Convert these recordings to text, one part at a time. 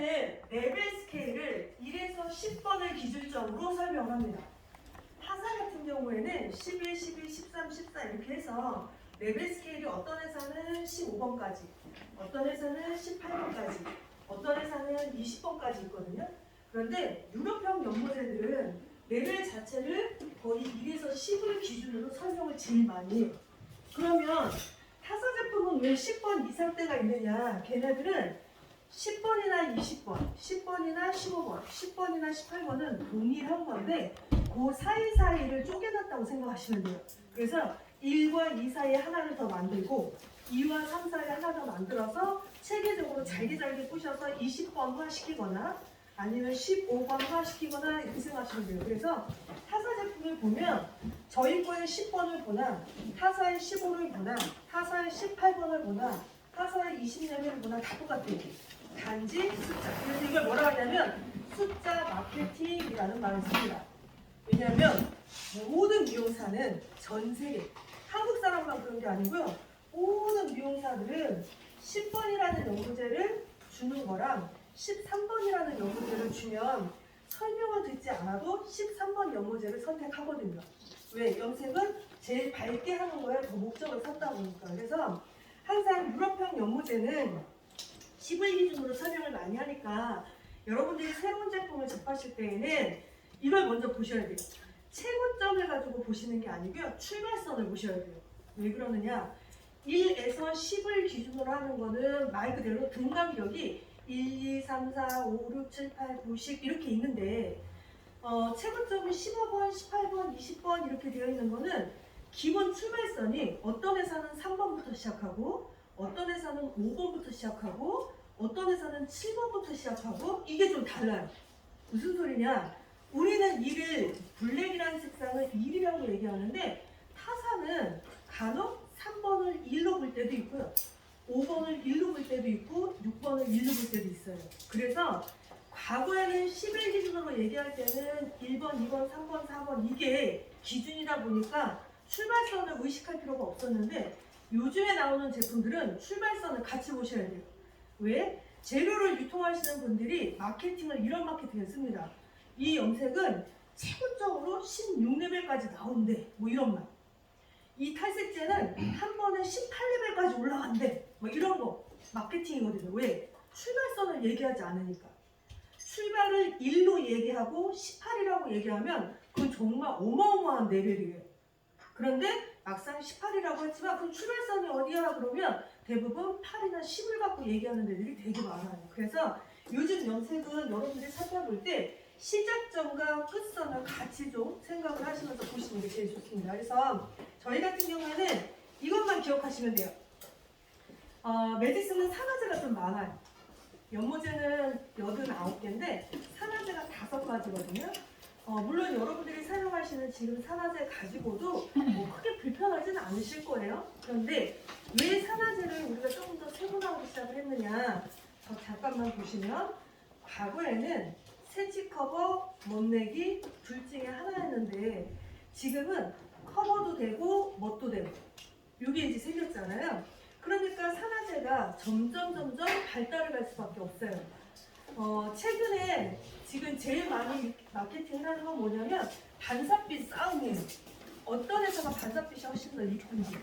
이번에는 레벨 스케일을 1에서 10번을 기준점으로 설명을 합니다. 타사 같은 경우에는 11, 12, 13, 14 이렇게 해서 레벨 스케일이 어떤 회사는 15번까지, 어떤 회사는 18번까지, 어떤 회사는 20번까지 있거든요. 그런데 유럽형 연모제들은 레벨 자체를 거의 1에서 10을 기준으로 설명을 제일 많이 해요. 그러면 타사 제품은 왜 10번 이상대가 있느냐? 걔네들은 10번이나 20번, 10번이나 15번, 10번이나 18번은 동일한 건데 그 사이사이를 쪼개놨다고 생각하시면 돼요. 그래서 1과 2 사이에 하나를 더 만들고 2와 3 사이에 하나 더 만들어서 체계적으로 잘게 부셔서 20번화 시키거나 아니면 15번화 시키거나 이렇게 생각하시면 돼요. 그래서 타사 제품을 보면 저희 거의 10번을 보나 타사의 15를 보나 타사의 18번을 보나 타사의 20년을 보나 다 똑같아요. 단지 숫자. 그래서 이걸 뭐라 하냐면 숫자 마케팅이라는 말을 씁니다. 왜냐하면 모든 미용사는 전 세계, 한국 사람만 그런 게 아니고요. 모든 미용사들은 10번이라는 연구제를 주는 거랑 13번이라는 연구제를 주면 설명을 듣지 않아도 13번 연구제를 선택하거든요. 왜? 염색은 제일 밝게 하는 거에 더 목적을 샀다 보니까. 그래서 항상 유럽형 연구제는 10을 기준으로 설명을 많이 하니까 여러분들이 새로운 제품을 접하실 때에는 이걸 먼저 보셔야 돼요. 최고점을 가지고 보시는 게 아니고요. 출발선을 보셔야 돼요. 왜 그러느냐? 1에서 10을 기준으로 하는 거는 말 그대로 등간격이 1, 2, 3, 4, 5, 6, 7, 8, 9, 10 이렇게 있는데 최고점이 15번, 18번, 20번 이렇게 되어 있는 거는 기본 출발선이 어떤 회사는 3번부터 시작하고 어떤 회사는 5번부터 시작하고 어떤 회사는 7번부터 시작하고 이게 좀 달라요. 무슨 소리냐? 우리는 이를 블랙이라는 색상을 1이라고 얘기하는데 타사는 간혹 3번을 1로 볼 때도 있고요. 5번을 1로 볼 때도 있고 6번을 1로 볼 때도 있어요. 그래서 과거에는 10일 기준으로 얘기할 때는 1번, 2번, 3번, 4번 이게 기준이다 보니까 출발선을 의식할 필요가 없었는데 요즘에 나오는 제품들은 출발선을 같이 보셔야 돼요. 왜? 재료를 유통하시는 분들이 마케팅을 이런 마케팅을 씁니다. 이 염색은 최고점으로 16레벨까지 나온대. 뭐 이런 말. 이 탈색제는 한 번에 18레벨까지 올라간대. 뭐 이런 거 마케팅이거든요. 왜? 출발선을 얘기하지 않으니까. 출발을 1로 얘기하고 18이라고 얘기하면 그건 정말 어마어마한 레벨이에요. 그런데 막상 18이라고 했지만 그럼 출발선이 어디야? 그러면 대부분 8이나 10을 갖고 얘기하는 데들이 되게 많아요. 그래서 요즘 염색은 여러분들이 살펴볼 때 시작점과 끝선을 같이 좀 생각을 하시면서 보시는 게 제일 좋습니다. 그래서 저희 같은 경우에는 이것만 기억하시면 돼요. 매직스는 산화제가 좀 많아요. 연모제는 89개인데 산화제가 5가지거든요. 물론 여러분들이 사용하시는 지금 산화제 가지고도 뭐 크게 불편하지는 않으실 거예요. 그런데 왜 산화제를 우리가 조금 더 세분화하기 시작을 했느냐? 잠깐만 보시면 과거에는 세치 커버, 멋내기 둘 중에 하나였는데 지금은 커버도 되고 멋도 되고 이게 이제 생겼잖아요. 그러니까 산화제가 점점 발달을 할 수밖에 없어요. 최근에 지금 제일 많이 마케팅을 하는 건 뭐냐면 반사빛 싸움이에요. 어떤 회사가 반사빛이 훨씬 더 이쁜지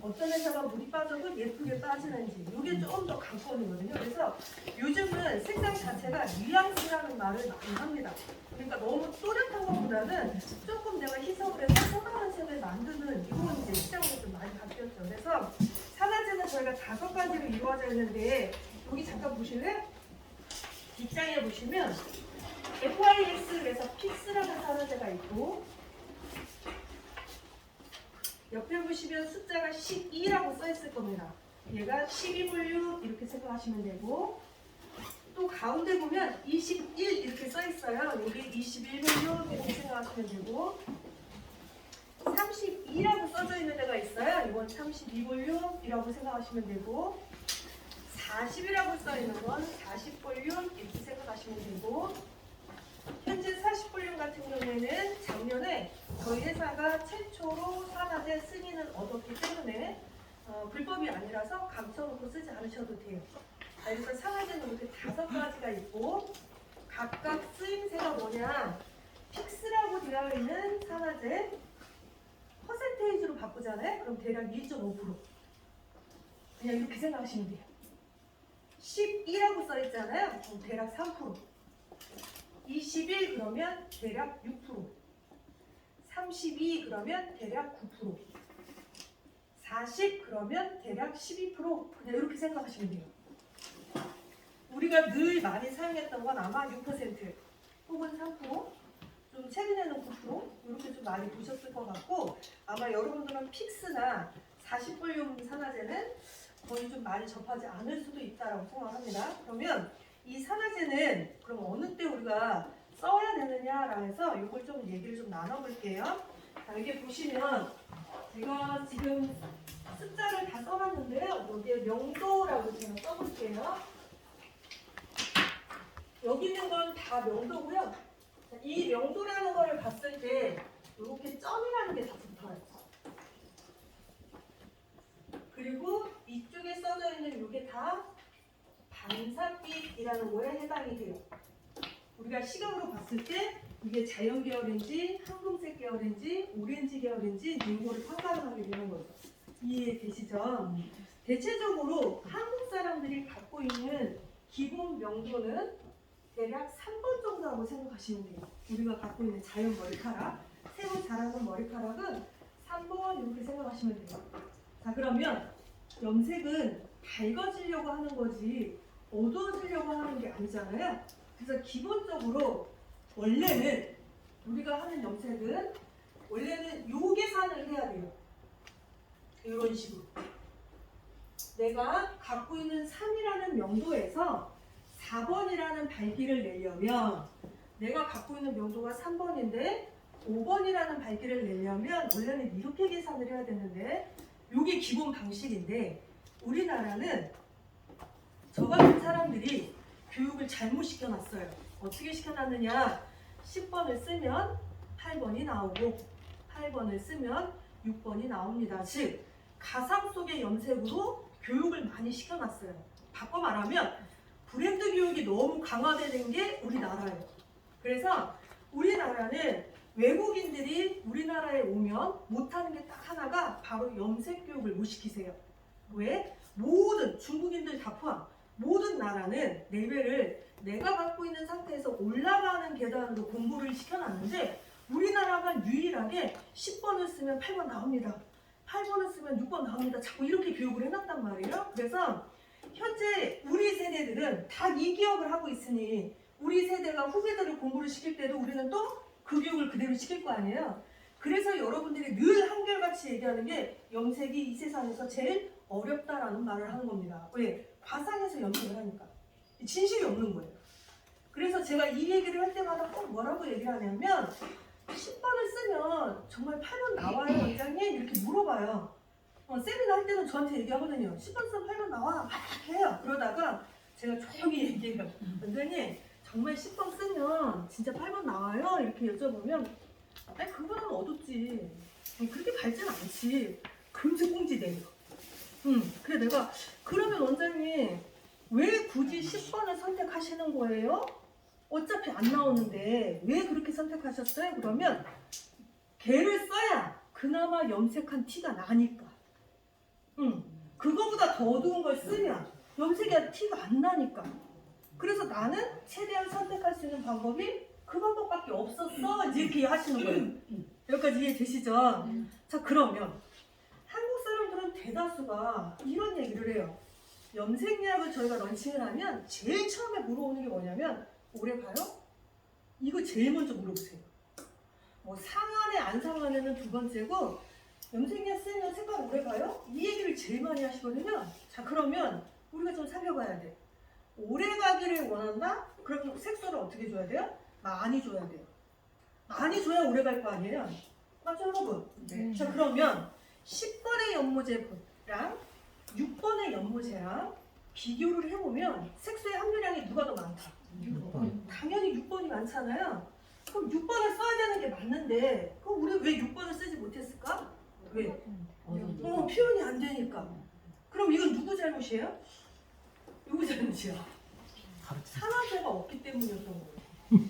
어떤 회사가 물이 빠져도 예쁘게 빠지는지 이게 좀 더 관건이거든요. 그래서 요즘은 색상 자체가 뉘앙스라는 말을 많이 합니다. 그러니까 너무 또렷한 것보다는 조금 내가 희석을 해서 선명한 색을 만드는 이건 이제 시장으로 좀 많이 바뀌었죠. 그래서 산화제는 저희가 5가지로 이루어져 있는데 여기 잠깐 보실래요? 뒷장에 보시면 FIX 그래서 픽스라는 산화제가 있고 옆에 보시면 숫자가 12라고 써 있을 겁니다. 얘가 12V6 이렇게 생각하시면 되고 또 가운데 보면 21 이렇게 써 있어요. 여기 21V6 이렇게 생각하시면 되고 32라고 써져 있는 데가 있어요. 이건 32V6이라고 생각하시면 되고 40이라고 써 있는 건 40V6 이렇게 생각하시면 되고 현재 40V6 같은 경우에는 작년에 저희 회사가 최초로 산화제 승인을 얻었기 때문에 불법이 아니라서 감춰놓고 쓰지 않으셔도 돼요. 자, 일단 상하제는 이렇게 5가지가 있고 각각 쓰임새가 뭐냐? 픽스라고 되어 있는 상하제 퍼센테이지로 바꾸잖아요. 그럼 대략 2.5%. 그냥 이렇게 생각하시면 돼요. 12라고 써 있잖아요. 그럼 대략 3%. 21 그러면 대략 6%. 32 그러면 대략 9%. 40 그러면 대략 12%. 그냥 이렇게 생각하시면 돼요. 우리가 늘 많이 사용했던 건 아마 6% 혹은 3%, 좀 최근에는 9% 이렇게 좀 많이 보셨을 것 같고, 아마 여러분들은 픽스나 40볼륨 산화제는 거의 좀 많이 접하지 않을 수도 있다라고 생각합니다. 그러면 이 산화제는 그럼 어느 때 우리가 써야 되느냐라 해서 이걸 좀 얘기를 좀 나눠볼게요. 자, 여기 보시면 제가 지금 숫자를 다 써놨는데요. 여기에 명도라고 제가 써볼게요. 여기 있는 건 다 명도고요. 이 명도라는 걸 봤을 때 이렇게 점이라는 게 다 붙어요. 그리고 이쪽에 써져 있는 이게 다 반사빛이라는 거에 해당이 돼요. 우리가 시각으로 봤을 때 이게 자연 계열인지 황금색 계열인지 오렌지 계열인지 이거를 판단을 하게 되는 거죠. 이해되시죠? 대체적으로 한국 사람들이 갖고 있는 기본 명도는 대략 3번 정도라고 생각하시면 돼요. 우리가 갖고 있는 자연 머리카락, 새로 자라는 머리카락은 3번 이렇게 생각하시면 돼요. 자, 그러면 염색은 밝아지려고 하는 거지 어두워지려고 하는 게 아니잖아요. 그래서 기본적으로 원래는 우리가 하는 염색은 원래는 요 계산을 해야 돼요. 이런 식으로 내가 갖고 있는 3이라는 명도에서 4번이라는 밝기를 내려면, 내가 갖고 있는 명도가 3번인데 5번이라는 밝기를 내려면 원래는 이렇게 계산을 해야 되는데, 이게 기본 방식인데 우리나라는 저 같은 사람들이 교육을 잘못 시켜놨어요. 어떻게 시켜놨느냐? 10번을 쓰면 8번이 나오고 8번을 쓰면 6번이 나옵니다. 즉 가상 속의 염색으로 교육을 많이 시켜놨어요. 바꿔 말하면 브랜드 교육이 너무 강화되는 게 우리나라예요. 그래서 우리나라는 외국인들이 우리나라에 오면 못하는 게 딱 하나가 바로 염색 교육을 못 시키세요. 왜? 모든 중국인들 다 포함 모든 나라는 레벨을 내가 갖고 있는 상태에서 올라가는 계단으로 공부를 시켜놨는데, 우리나라가 유일하게 10번을 쓰면 8번 나옵니다. 8번을 쓰면 6번 나옵니다. 자꾸 이렇게 교육을 해놨단 말이에요. 그래서 현재 우리 세대들은 다 이 기억을 하고 있으니 우리 세대가 후배들을 공부를 시킬 때도 우리는 또 그 교육을 그대로 시킬 거 아니에요. 그래서 여러분들이 늘 한결같이 얘기하는 게 염색이 이 세상에서 제일 어렵다라는 말을 하는 겁니다. 왜? 과상에서 염색을 하니까. 진실이 없는 거예요. 그래서 제가 이 얘기를 할 때마다 꼭 뭐라고 얘기를 하냐면 10번을 쓰면 정말 8번 나와요 원장님? 이렇게 물어봐요. 세미나 할 때는 저한테 얘기하거든요. 10번 쓰면 8번 나와. 막 해요. 그러다가 제가 조용히 얘기해요. 원장님 정말 10번 쓰면 진짜 8번 나와요? 이렇게 여쭤보면 아니 그거는 어둡지. 그렇게 밝진 않지. 금세 꽁지돼요. 그래 내가 그러면 원장님 왜 굳이 10번을 선택하시는 거예요? 어차피 안 나오는데 왜 그렇게 선택하셨어요? 그러면 걔를 써야 그나마 염색한 티가 나니까. 그거보다 더 어두운 걸 쓰면 염색이 티가 안 나니까. 그래서 나는 최대한 선택할 수 있는 방법이 그 방법밖에 없었어. 이렇게 하시는 거예요. 여기까지 이해되시죠? 자, 그러면 한국 사람들은 대다수가 이런 얘기를 해요. 염색약을 저희가 런칭을 하면 제일 처음에 물어보는 게 뭐냐면 오래 가요? 이거 제일 먼저 물어보세요. 뭐 상하네 안 상하네는 두 번째고 염색약 쓰면 색깔 오래 가요? 이 얘기를 제일 많이 하시거든요. 자, 그러면 우리가 좀 살펴봐야 돼. 오래 가기를 원한다? 그럼 색소를 어떻게 줘야 돼요? 많이 줘야 돼요. 많이 줘야 오래 갈 거 아니에요? 맞죠 여러분? 네. 자, 그러면 10번의 연모제랑 6번의 연모제랑 비교를 해보면 색소의 함유량이 누가 더 많다? 6번. 당연히 6번이 많잖아요. 그럼 6번을 써야 되는 게 맞는데 그럼 우리 왜 6번을 쓰지 못했을까? 왜? 표현이 안 되니까. 그럼 이건 누구 잘못이에요? 요거잖지요. 산화제가 없기 때문이었던 거예요.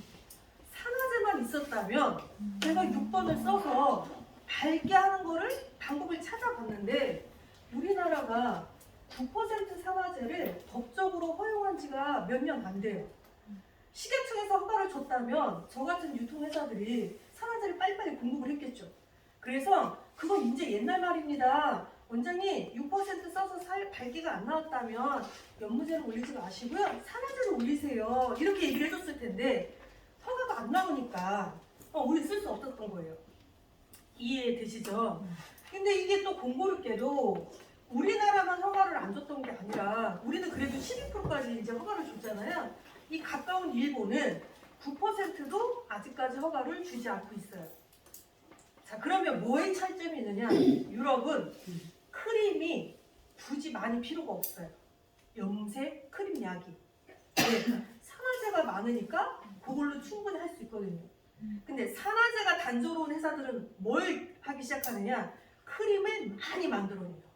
산화제만 있었다면 제가 6번을 써서 밝게 하는 거를 방법을 찾아봤는데 우리나라가 9% 산화제를 법적으로 허용한 지가 몇 년 안 돼요. 식약청에서 허가를 줬다면 저 같은 유통회사들이 산화제를 빨리빨리 공급을 했겠죠. 그래서 그건 이제 옛날 말입니다. 원장님 6% 써서 밝기가 안 나왔다면 연무제를 올리지 마시고요. 산화제를 올리세요. 이렇게 얘기를 해줬을 텐데 허가가 안 나오니까 우리 쓸 수 없었던 거예요. 이해되시죠? 근데 이게 또 공교롭게도 우리나라만 허가를 안 줬던 게 아니라 우리는 그래도 12%까지 이제 허가를 줬잖아요. 이 가까운 일본은 9%도 아직까지 허가를 주지 않고 있어요. 자, 그러면 뭐의 차이점이 있느냐? 유럽은 크림이 굳이 많이 필요가 없어요. 염색 크림 약이. 네, 산화제가 많으니까 그걸로 충분히 할 수 있거든요. 근데 산화제가 단조로운 회사들은 뭘 하기 시작하느냐? 크림을 많이 만들어내요.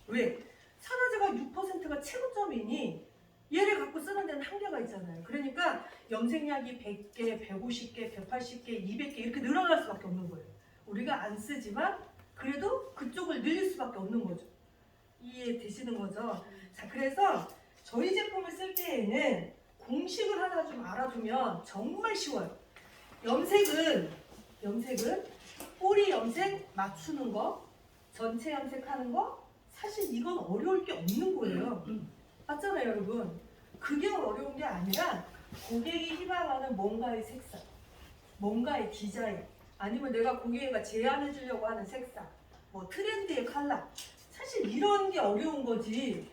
왜? 산화제가 6%가 최고점이니 얘를 갖고 쓰는 데는 한계가 있잖아요. 그러니까 염색약이 100개, 150개, 180개, 200개 이렇게 늘어날 수밖에 없는 거예요. 우리가 안 쓰지만 그래도 그쪽을 늘릴 수밖에 없는 거죠. 이해되시는 거죠? 자, 그래서 저희 제품을 쓸 때에는 공식을 하나 좀 알아두면 정말 쉬워요. 염색은 뿌리 염색 맞추는 거, 전체 염색하는 거 사실 이건 어려울 게 없는 거예요. 맞잖아요, 여러분. 그게 어려운 게 아니라 고객이 희망하는 뭔가의 색상, 뭔가의 디자인, 아니면 내가 고객에게 제안해 주려고 하는 색상, 뭐 트렌드의 컬러. 사실 이런 게 어려운 거지.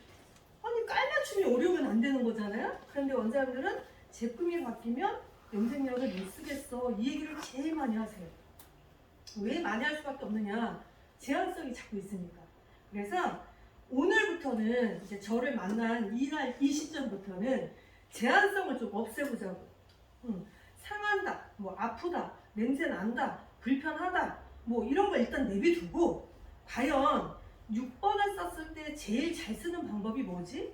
아니 깔맞춤이 어려우면 안 되는 거잖아요. 그런데 원장님들은 제품이 바뀌면 염색약을 못 쓰겠어. 이 얘기를 제일 많이 하세요. 왜 많이 할 수밖에 없느냐? 제한성이 자꾸 있으니까. 그래서 오늘부터는 이제 저를 만난 이 시점부터는 제한성을 좀 없애보자고. 상한다, 뭐 아프다, 냄새 난다, 불편하다, 뭐 이런 거 일단 내비두고 과연 6번을 썼을 때 제일 잘 쓰는 방법이 뭐지?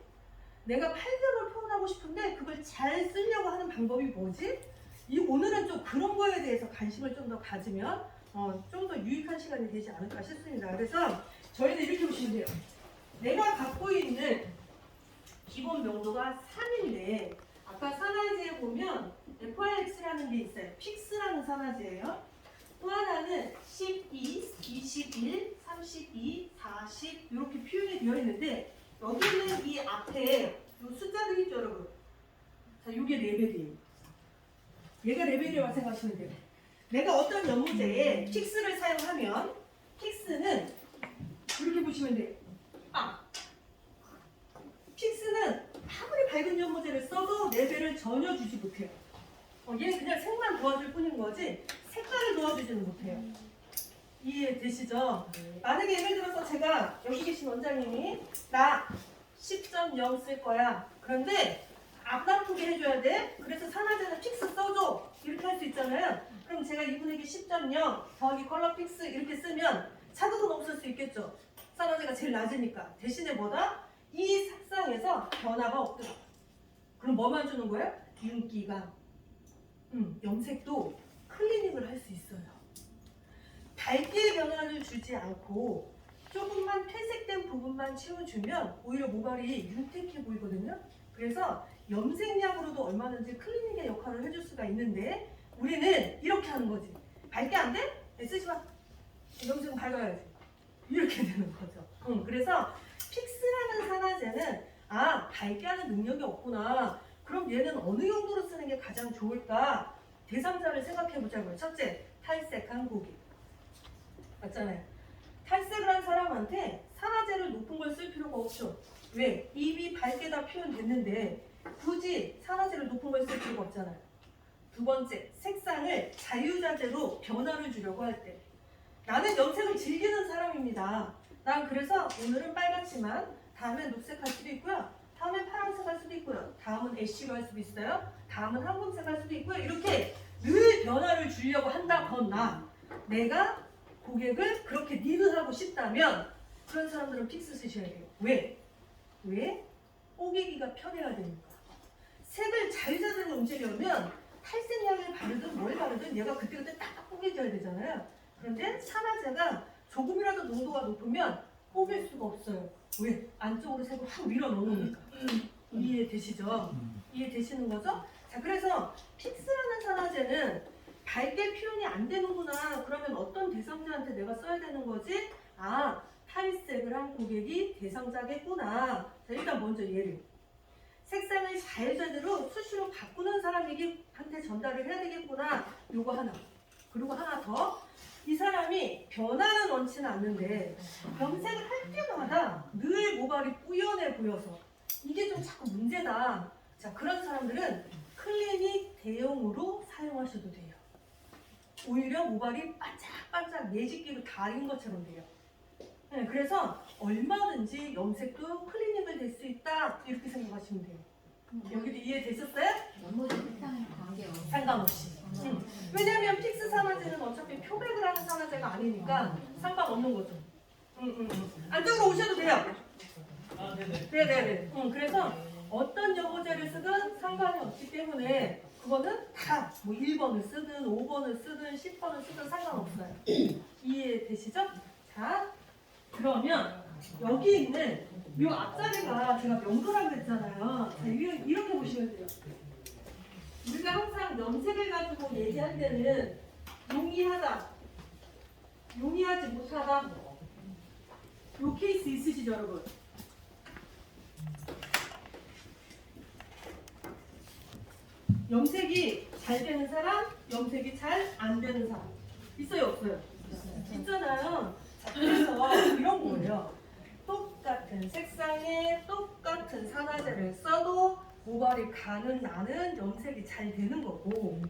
내가 팔견을 표현하고 싶은데 그걸 잘 쓰려고 하는 방법이 뭐지? 오늘은 좀 그런 거에 대해서 관심을 좀 더 가지면 좀 더 유익한 시간이 되지 않을까 싶습니다. 그래서 저희는 이렇게 보시면 돼요. 내가 갖고 있는 기본 명도가 3인데 아까 산화제에 보면 FRX라는 게 있어요. 픽스라는 산화제예요. 또 하나는 12, 21, 32, 40 이렇게 표현이 되어 있는데 여기는 이 앞에 이 숫자들이 있죠, 여러분. 자, 이게 레벨이에요. 얘가 레벨이라고 생각하시면 돼요. 내가 어떤 연무제에 픽스를 사용하면 픽스는 이렇게 보시면 돼요. 픽스는 아무리 밝은 연무제를 써도 레벨을 전혀 주지 못해요. 얘는 그냥 색만 도와줄 뿐인 거지 색깔을 도와주지는 못해요. 이해되시죠? 만약에 예를 들어서 제가 여기 계신 원장님이 나 10.0 쓸 거야. 그런데 안 아프게 해줘야 돼. 그래서 산화제는 픽스 써줘. 이렇게 할 수 있잖아요. 그럼 제가 이분에게 10.0 더하기 컬러 픽스 이렇게 쓰면 자극은 없을 수 있겠죠. 산화제가 제일 낮으니까. 대신에 뭐다? 이 색상에서 변화가 없더라. 그럼 뭐만 주는 거예요? 윤기감. 염색도 클리닉을 할 수 있어요. 밝기의 변화를 주지 않고 조금만 퇴색된 부분만 채워주면 오히려 모발이 윤택해 보이거든요. 그래서 염색약으로도 얼마든지 클리닉의 역할을 해줄 수가 있는데 우리는 이렇게 하는 거지. 밝게 안 돼? 쓰지 마. 염색은 밝아야지. 이렇게 되는 거죠. 그래서 픽스라는 산화제는 밝게 하는 능력이 없구나. 그럼 얘는 어느 용도로 쓰는 게 가장 좋을까? 대상자를 생각해 보자고요. 첫째, 탈색한 고객. 맞잖아요. 탈색을 한 사람한테 산화제를 높은 걸 쓸 필요가 없죠. 왜? 입이 밝게 다 표현됐는데 굳이 산화제를 높은 걸 쓸 필요가 없잖아요. 두 번째, 색상을 자유자재로 변화를 주려고 할 때. 나는 염색을 즐기는 사람입니다. 난 그래서 오늘은 빨갛지만 다음엔 녹색 할 수도 있고요. 다음엔 파란색 할 수도 있고요. 다음은 애쉬로 할 수도 있어요. 다음은 황금색 할 수도 있고요. 이렇게 늘 변화를 주려고 한다거나 내가 고객을 그렇게 리드하고 싶다면 그런 사람들은 픽스 쓰셔야 돼요. 왜? 뽀개기가 편해야 되니까. 색을 자유자재로 움직이려면 탈색약을 바르든 뭘 바르든 얘가 그때그때 딱 뽀개져야 되잖아요. 그런데 산화제가 조금이라도 농도가 높으면 뽀갤 수가 없어요. 왜? 안쪽으로 색을 확 밀어 넣으니까. 이해되시죠? 이해되시는 거죠? 자, 그래서 픽스라는 산화제는 밝게 표현이 안 되는구나. 그러면 어떤 대상자한테 내가 써야 되는 거지? 아, 탈색을 한 고객이 대상자겠구나. 자, 일단 먼저 예를. 색상을 자유자재로 수시로 바꾸는 사람에게한테 전달을 해야 되겠구나. 요거 하나. 그리고 하나 더. 이 사람이 변화는 원치는 않는데 염색을 할 때마다 늘 모발이 뿌연해 보여서 이게 좀 자꾸 문제다. 자, 그런 사람들은 클리닉 대용으로 사용하셔도 돼요. 오히려 모발이 반짝반짝 매직기로 달인 것처럼 돼요. 네, 그래서 얼마든지 염색도 클리닉을 될 수 있다. 이렇게 생각하시면 돼요. 여기도 이해되셨어요? 연모제 색상에 관계없이. 상관없이. 왜냐면 픽스 산화제는 어차피 표백을 하는 산화제가 아니니까 상관없는 거죠. 안쪽으로 오셔도 돼요. 아, 네네. 네네네. 그래서 어떤 연모제를 쓰든 상관이 없기 때문에 그거는 다 뭐 1번을 쓰든 5번을 쓰든 10번을 쓰든 상관없어요. 이해되시죠? 자, 그러면 여기 있는 이 앞자리가 제가 명도라고 했잖아요. 자, 이렇게 보시면 돼요. 우리가 항상 염색을 가지고 얘기할 때는 용이하다, 용이하지 못하다. 요 케이스 있으시죠, 여러분? 염색이 잘 되는 사람, 염색이 잘 안 되는 사람. 있어요, 없어요? 있잖아요. 자, 그래서 이런 거예요. 똑같은 색상에 똑같은 산화제를 써도 모발이 가는 나는 염색이 잘 되는 거고,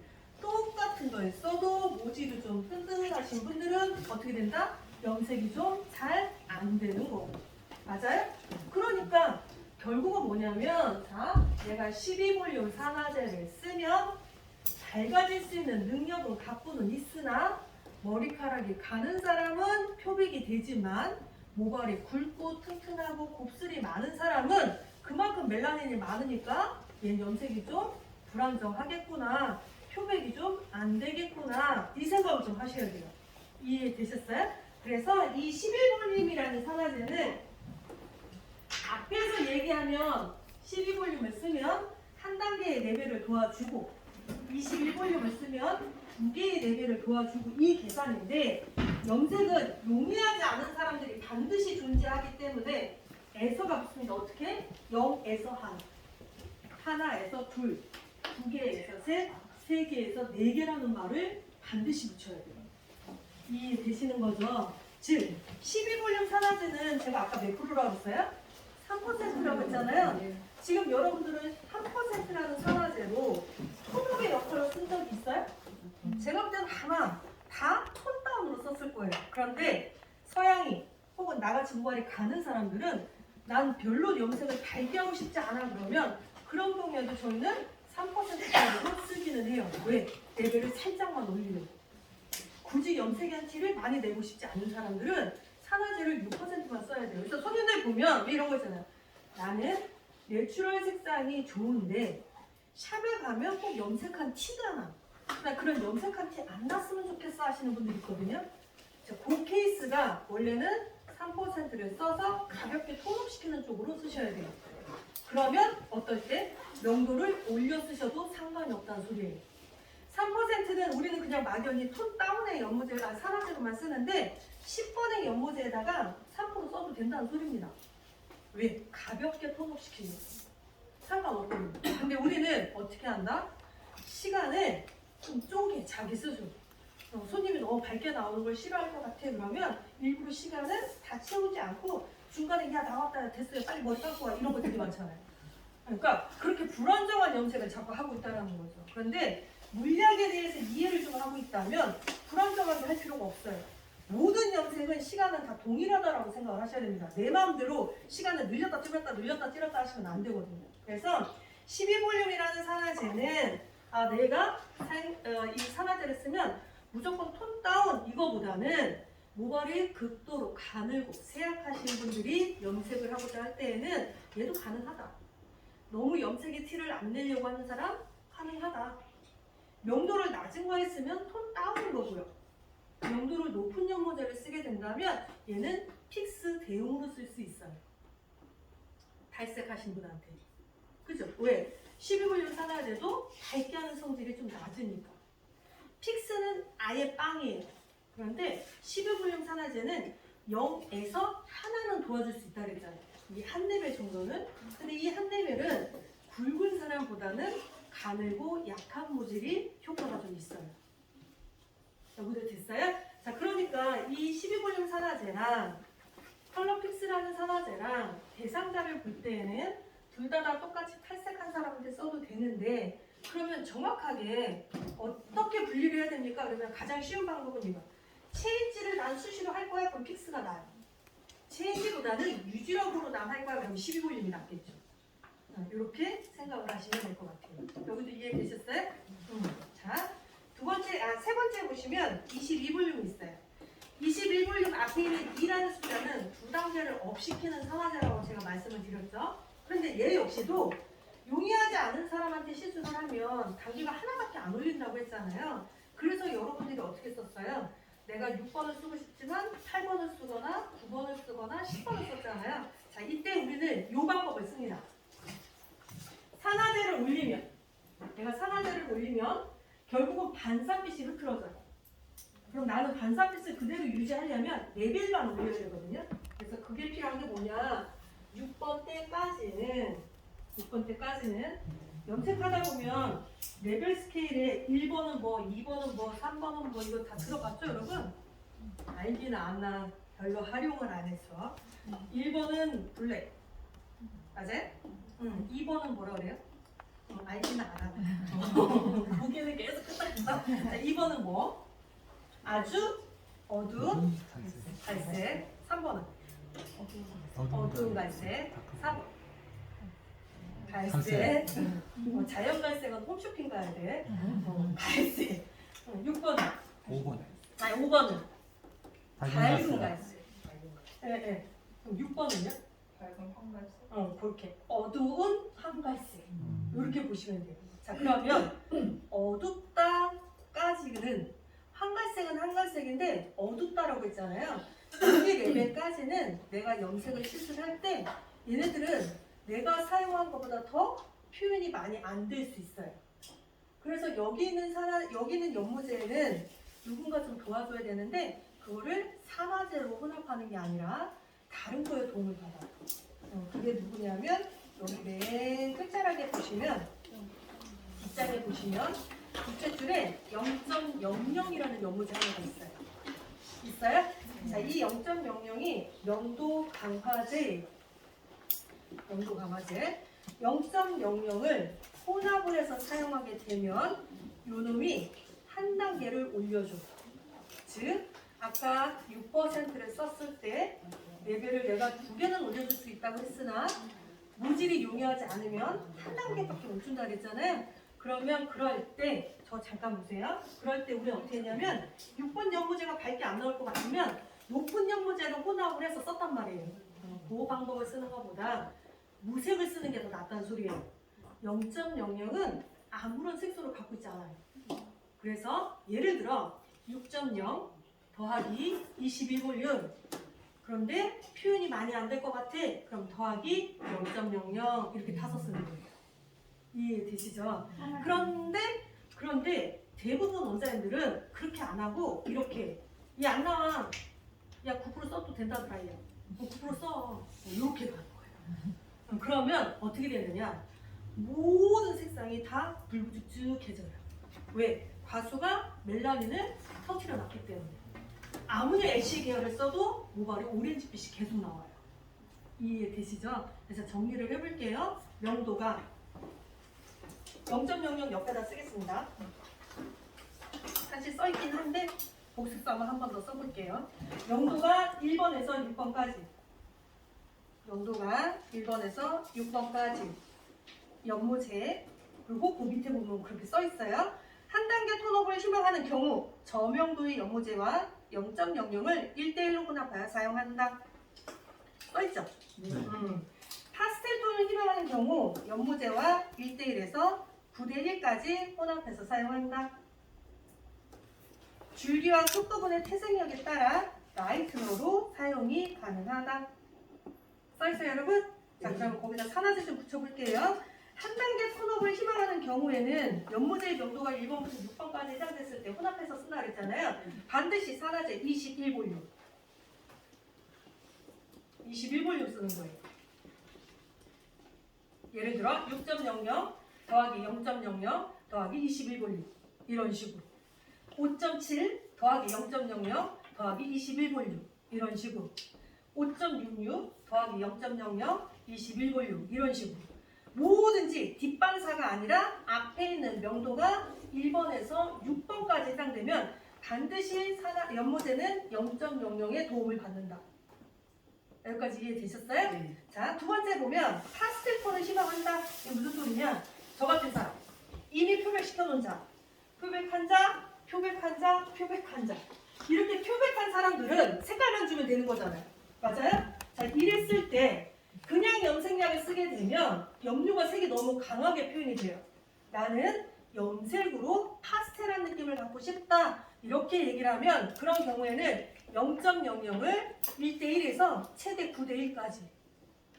똑같은 걸 써도 모질이 좀 끈끈하신 분들은 어떻게 된다? 염색이 좀 잘 안 되는 거고. 맞아요? 그러니까 결국은 뭐냐면, 자, 내가 12볼륨 산화제를 쓰면 밝아질 수 있는 능력은 갖고는 있으나 머리카락이 가는 사람은 표백이 되지만 모발이 굵고 튼튼하고 곱슬이 많은 사람은 그만큼 멜라닌이 많으니까 얘 염색이 좀 불안정하겠구나, 표백이 좀 안 되겠구나, 이 생각을 좀 하셔야 돼요. 이해되셨어요? 그래서 이 11볼륨이라는 산화제는 앞에서 얘기하면 12볼륨을 쓰면 한 단계의 레벨을 도와주고 21볼륨을 쓰면 2개의 레벨을 도와주고 이 계산인데, 염색은 용이하지 않은 사람들이 반드시 존재하기 때문에 에서가 붙습니다. 어떻게? 0에서 하나, 하나에서 둘, 2개에서 셋, 3개에서 4개라는 말을 반드시 붙여야 돼요. 이해되시는 거죠? 즉 12볼륨 산화제는 제가 아까 몇 프로라고 했어요? 3%라고 했잖아요. 지금 여러분들은 3%라는 산화제로 톤업의 역할을 쓴 적이 있어요? 제가 볼 때는 아마 다 톤다운으로 썼을 거예요. 그런데 서양이 혹은 나같이 모발이 가는 사람들은 난 별로 염색을 밝게 하고 싶지 않아 그러면 그런 경우에도 저희는 3%정도로 쓰기는 해요. 왜? 레벨을 살짝만 올리려고. 굳이 염색한 티를 많이 내고 싶지 않은 사람들은 산화제를 6%만 써야 돼요. 그래서 손님들 보면 이런 거 있잖아요. 나는 내추럴 색상이 좋은데 샵에 가면 꼭 염색한 티가 나. 나 그런 염색한 티 안 났으면 좋겠어 하시는 분들 있거든요. 자, 그 케이스가 원래는 3%를 써서 가볍게 톤업시키는 쪽으로 쓰셔야 돼요. 그러면 어떨 때 명도를 올려 쓰셔도 상관이 없다는 소리예요. 3%는 우리는 그냥 막연히 톤 다운의 연모제가 산화제로만 쓰는데 10번의 연모제에다가 3% 써도 된다는 소리입니다. 왜? 가볍게 톤업시키는 거예요. 상관없거든요. 근데 우리는 어떻게 한다? 시간을 좀 쪼개, 자기 스스로. 손님이 너무 밝게 나오는 걸 싫어할 것 같아 그러면 일부러 시간을 다 채우지 않고 중간에 야 나왔다 됐어요 빨리 머리 감고 와 이런 거 되게 많잖아요. 그러니까 그렇게 불안정한 염색을 자꾸 하고 있다는 거죠. 그런데 물약에 대해서 이해를 좀 하고 있다면 불안정하게 할 필요가 없어요. 모든 염색은 시간은 다 동일하다라고 생각을 하셔야 됩니다. 내 마음대로 시간을 늘렸다 줄였다 하시면 안 되거든요. 그래서 12볼륨이라는 산화제는 내가 이 산화제를 쓰면 무조건 톤 다운 이거보다는 모발이 극도로 가늘고 세약하신 분들이 염색을 하고자 할 때에는 얘도 가능하다. 너무 염색의 티를 안 내려고 하는 사람 가능하다. 명도를 낮은 거 했으면 톤 다운인 거고요. 명도를 높은 연모제를 쓰게 된다면 얘는 픽스 대용으로 쓸 수 있어요. 탈색하신 분한테. 그죠? 왜? 12볼륨 산화제도 밝게 하는 성질이 좀 낮으니까. 픽스는 아예 빵이에요. 그런데 12볼륨 산화제는 0에서 하나는 도와줄 수 있다 그랬잖아요. 이 한 레벨 정도는. 근데 이 한 레벨은 굵은 사람보다는 가늘고 약한 모질이 효과가 좀 있어요. 여기도 됐어요? 자, 그러니까 이 12볼륨 산화제랑 컬러픽스라는 산화제랑 대상자를 볼 때에는 둘 다 똑같이 탈색한 사람한테 써도 되는데, 그러면 정확하게 어떻게 분리를 해야 됩니까? 그러면 가장 쉬운 방법은 이거. 체인지를 난 수시로 할 거야? 그럼 픽스가 나요. 체인지보다는 유지력으로 난 할 거야? 그럼 12볼륨이 낫겠죠. 이렇게 생각을 하시면 될 것 같아요. 여기도 이해되셨어요? 자, 세 번째 보시면 22볼륨이 있어요. 21볼륨 앞에 있는 2라는 숫자는 두 단계를 업시키는 산화제라고 제가 말씀을 드렸죠. 그런데 얘 역시도 용이하지 않은 사람한테 시술을 하면 단계가 하나밖에 안 올린다고 했잖아요. 그래서 여러분들이 어떻게 썼어요? 내가 6번을 쓰고 싶지만 8번을 쓰거나 9번을 쓰거나 10번을 썼잖아요. 자, 이때 우리는 이 방법을 씁니다. 산화제를 올리면, 내가 산화제를 올리면 결국은 반사빛이 흐트러져요. 그럼 나는 반사빛을 그대로 유지하려면 레벨만 올려야 되거든요. 그래서 그게 필요한 게 뭐냐? 6번 때까지는 염색하다 보면 레벨 스케일에 1번은 뭐, 2번은 뭐, 3번은 뭐 이거 다 들어봤죠, 여러분? 알기는 아나 별로 활용을 안 했어. 1번은 블랙, 맞아요? 2번은 뭐라 그래요? 알기는 안 하고. 보기는 계속 끄덕끄덕. 자, 2번은 뭐? 아주 어두운 갈색. 3번은 어두운 갈색. 4번 갈색. 자연 갈색은 홈쇼핑 가야 돼. 갈색. 6번은 5번은 밝은 갈색. 예. 그럼 6번은요? 밝은 황갈색? 그렇게 어두운 황갈색. 이렇게 보시면 돼요. 자, 그러면 어둡다까지는 황갈색은 황갈색인데 어둡다라고 했잖아요. 여기 레벨까지는 내가 염색을 시술할 때 얘네들은 내가 사용한 것보다 더 표현이 많이 안 될 수 있어요. 그래서 여기 있는 연모제는 누군가 좀 도와줘야 되는데 그거를 산화제로 혼합하는 게 아니라 다른 거에 도움을 받아요. 그게 누구냐면 여기 맨 끝자락에 보시면, 뒷장에 보시면 둘째 줄에 0.00이라는 연모제 하나가 있어요. 있어요? 자, 이 0.00이 명도 강화제예요. 명도 강화제. 0.00을 혼합을 해서 사용하게 되면 요놈이 한 단계를 올려줘. 즉, 아까 6%를 썼을 때 레벨을 내가 2개는 올려줄 수 있다고 했으나 모질이 용이하지 않으면 한 단계밖에 못 준다 그랬잖아요. 그러면 그럴 때, 저 잠깐 보세요. 그럴 때 우리 어떻게 했냐면 6번 연모제가 밝게 안 나올 것 같으면 높은 연모제를 혼합을 해서 썼단 말이에요. 그 방법을 쓰는 것보다 무색을 쓰는 게 더 낫다는 소리예요. 0.00은 아무런 색소를 갖고 있지 않아요. 그래서 예를 들어 6.0 더하기 21볼륨, 그런데 표현이 많이 안 될 것 같아. 그럼 더하기 0.00 이렇게 타서 쓰는 거예요. 이해되시죠? 그런데 대부분 원장님들은 그렇게 안 하고 이렇게, 얘 안 나와, 야 9% 써도 된다더라, 얘 9% 써, 이렇게 가는 거예요. 그러면 어떻게 되느냐? 모든 색상이 다 불규칙해져요. 왜? 과수가 멜라닌을 터뜨려 놨기 때문에. 아무리 애쉬 계열을 써도 모발이 오렌지빛이 계속 나와요. 이해되시죠? 그래서 정리를 해볼게요. 명도가 0.00 옆에다 쓰겠습니다. 사실 써있긴 한데 복습삼을 한 번 더 써볼게요. 명도가 1번에서 6번까지, 명도가 1번에서 6번까지 연모제, 그리고 그 밑에 보면 그렇게 써있어요. 한 단계 톤업을 희망하는 경우 저명도의 연모제와 0.00을 1대1로 혼합하여 사용한다. 써있죠? 파스텔 톤 포도를 희망하는 경우 연모제와 1대1에서 9대1까지 혼합해서 사용한다. 줄기와 끝부분의 태생력에 따라 라이트너로 사용이 가능하다. 써있어요 여러분? 자 그럼 거기다 산화제 좀 붙여볼게요. 한 단계 혼합을 희망하는 경우에는 연모제의 농도가 1번부터 6번까지 해당됐을 때 혼합해서 쓴다 그랬잖아요. 반드시 산화제 21볼륨 21볼륨 쓰는 거예요. 예를 들어 6.00 더하기 0.00 더하기 21볼륨 이런 식으로 5.7 더하기 0.00 더하기 21볼륨 이런 식으로 5.66 더하기 0.00 21볼륨 이런 식으로 뭐든지 뒷방사가 아니라 앞에 있는 명도가 1번에서 6번까지 해당되면 반드시 연모제는 0.00의 도움을 받는다. 여기까지 이해되셨어요? 네. 자, 두 번째 보면 파스텔 톤을 희망한다. 이게 무슨 소리냐? 저 같은 사람 이미 표백시켜 놓은 자, 표백한 자, 표백한 자, 표백한 자 이렇게 표백한 사람들은 색깔만 주면 되는 거잖아요. 맞아요? 자, 이랬을 때 그냥 염색약을 쓰게 되면 염료가 색이 너무 강하게 표현이 돼요. 나는 염색으로 파스텔한 느낌을 갖고 싶다. 이렇게 얘기를 하면 그런 경우에는 0.00을 1대1에서 최대 9대1까지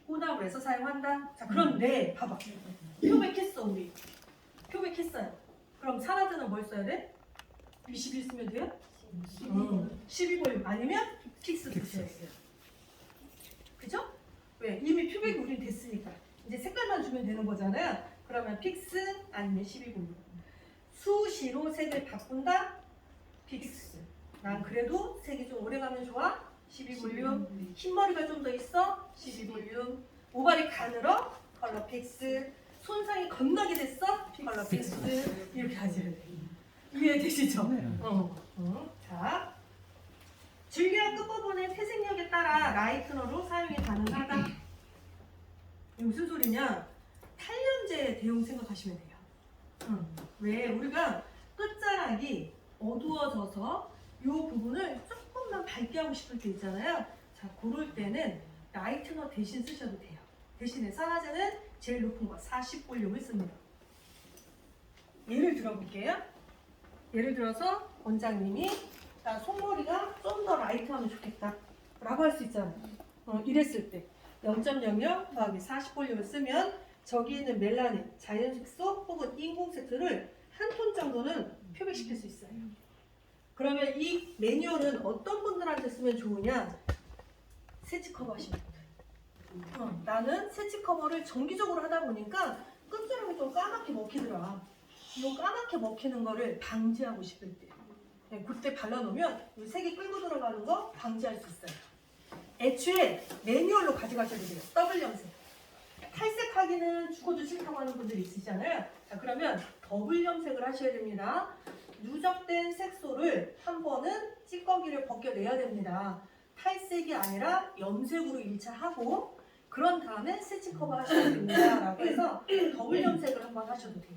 혼합을 해서 사용한다. 자, 그런데 봐봐. 표백했어 우리. 표백했어요. 그럼 산화제는 뭘 써야 돼? 21 쓰면 돼요? 12볼륨 아니면 픽스 쓰셔야 돼요. 그죠? 왜? 이미 표백이 우린 됐으니까. 이제 색깔만 주면 되는 거잖아요. 그러면 픽스 아니면 12볼륨. 수시로 색을 바꾼다? 픽스. 난 그래도 색이 좀 오래가면 좋아? 12볼륨. 흰머리가 좀 더 있어? 12볼륨. 모발이 가늘어? 컬러 픽스. 손상이 겁나게 됐어? 컬러 픽스. 이렇게 하셔야 돼. 이해되시죠? 자, 줄기와 끝부분의 태생력에 따라 라이트너로 사용이 가능하다. 이게 무슨 소리냐? 탈염제 대용 생각하시면 돼요. 왜? 우리가 끝자락이 어두워져서 이 부분을 조금만 밝게 하고 싶을 때 있잖아요. 자, 그럴 때는 라이트너 대신 쓰셔도 돼요. 대신에 산화제는 제일 높은 거 40볼륨을 씁니다. 예를 들어볼게요. 예를 들어서 원장님이 나 속머리가 좀 더 라이트하면 좋겠다 라고 할 수 있잖아요. 이랬을 때 0.00 더하기 40볼륨을 쓰면 저기 있는 멜라닌, 자연색소 혹은 인공색소를 한 톤 정도는 표백시킬 수 있어요. 그러면 이 매뉴얼은 어떤 분들한테 쓰면 좋으냐? 세치 커버 하시는 분들. 나는 세치 커버를 정기적으로 하다 보니까 끝자락이 좀 까맣게 먹히더라. 이 까맣게 먹히는 거를 방지하고 싶을 때 그때 발라놓으면 이 색이 끌고 들어가는 거 방지할 수 있어요. 애초에 매뉴얼로 가져가셔도 돼요. 더블 염색. 탈색하기는 죽어도 싫다고 하는 분들이 있으시잖아요. 자, 그러면 더블 염색을 하셔야 됩니다. 누적된 색소를 한 번은 찌꺼기를 벗겨내야 됩니다. 탈색이 아니라 염색으로 1차 하고 그런 다음에 세치 커버 하셔야 됩니다. 라고 해서 더블 염색을 한번 하셔도 돼요.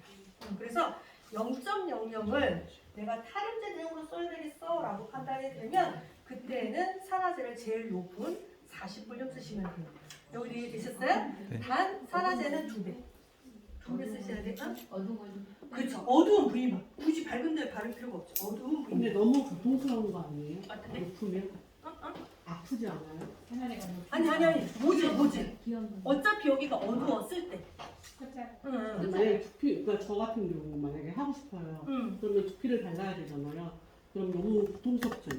그래서 0.00을 내가 탈염제 대용으로 써야 되겠어 라고 판단이 되면 그때는 산화제를 제일 높은 40볼륨 쓰시면 돼요. 여기 이해되셨어요? 네. 단 산화제는 2배. 2배 쓰셔야 돼요. 어두운 걸 그렇죠. 어두운 부위만. 굳이 밝은 데 바를 필요가 없죠. 어두운 부위. 근데 너무 고통스러운 거 아니에요? 어떻게? 높으면 아프지 않아요? 하나를 아니. 뭐지? 귀여운 어차피 여기가 어두웠을 때. 끝자락. 응. 만약에 두피, 그러니까 저 같은 경우 만약에 하고 싶어요. 그러면 두피를 발라야 되잖아요. 그럼 너무 고통스럽죠.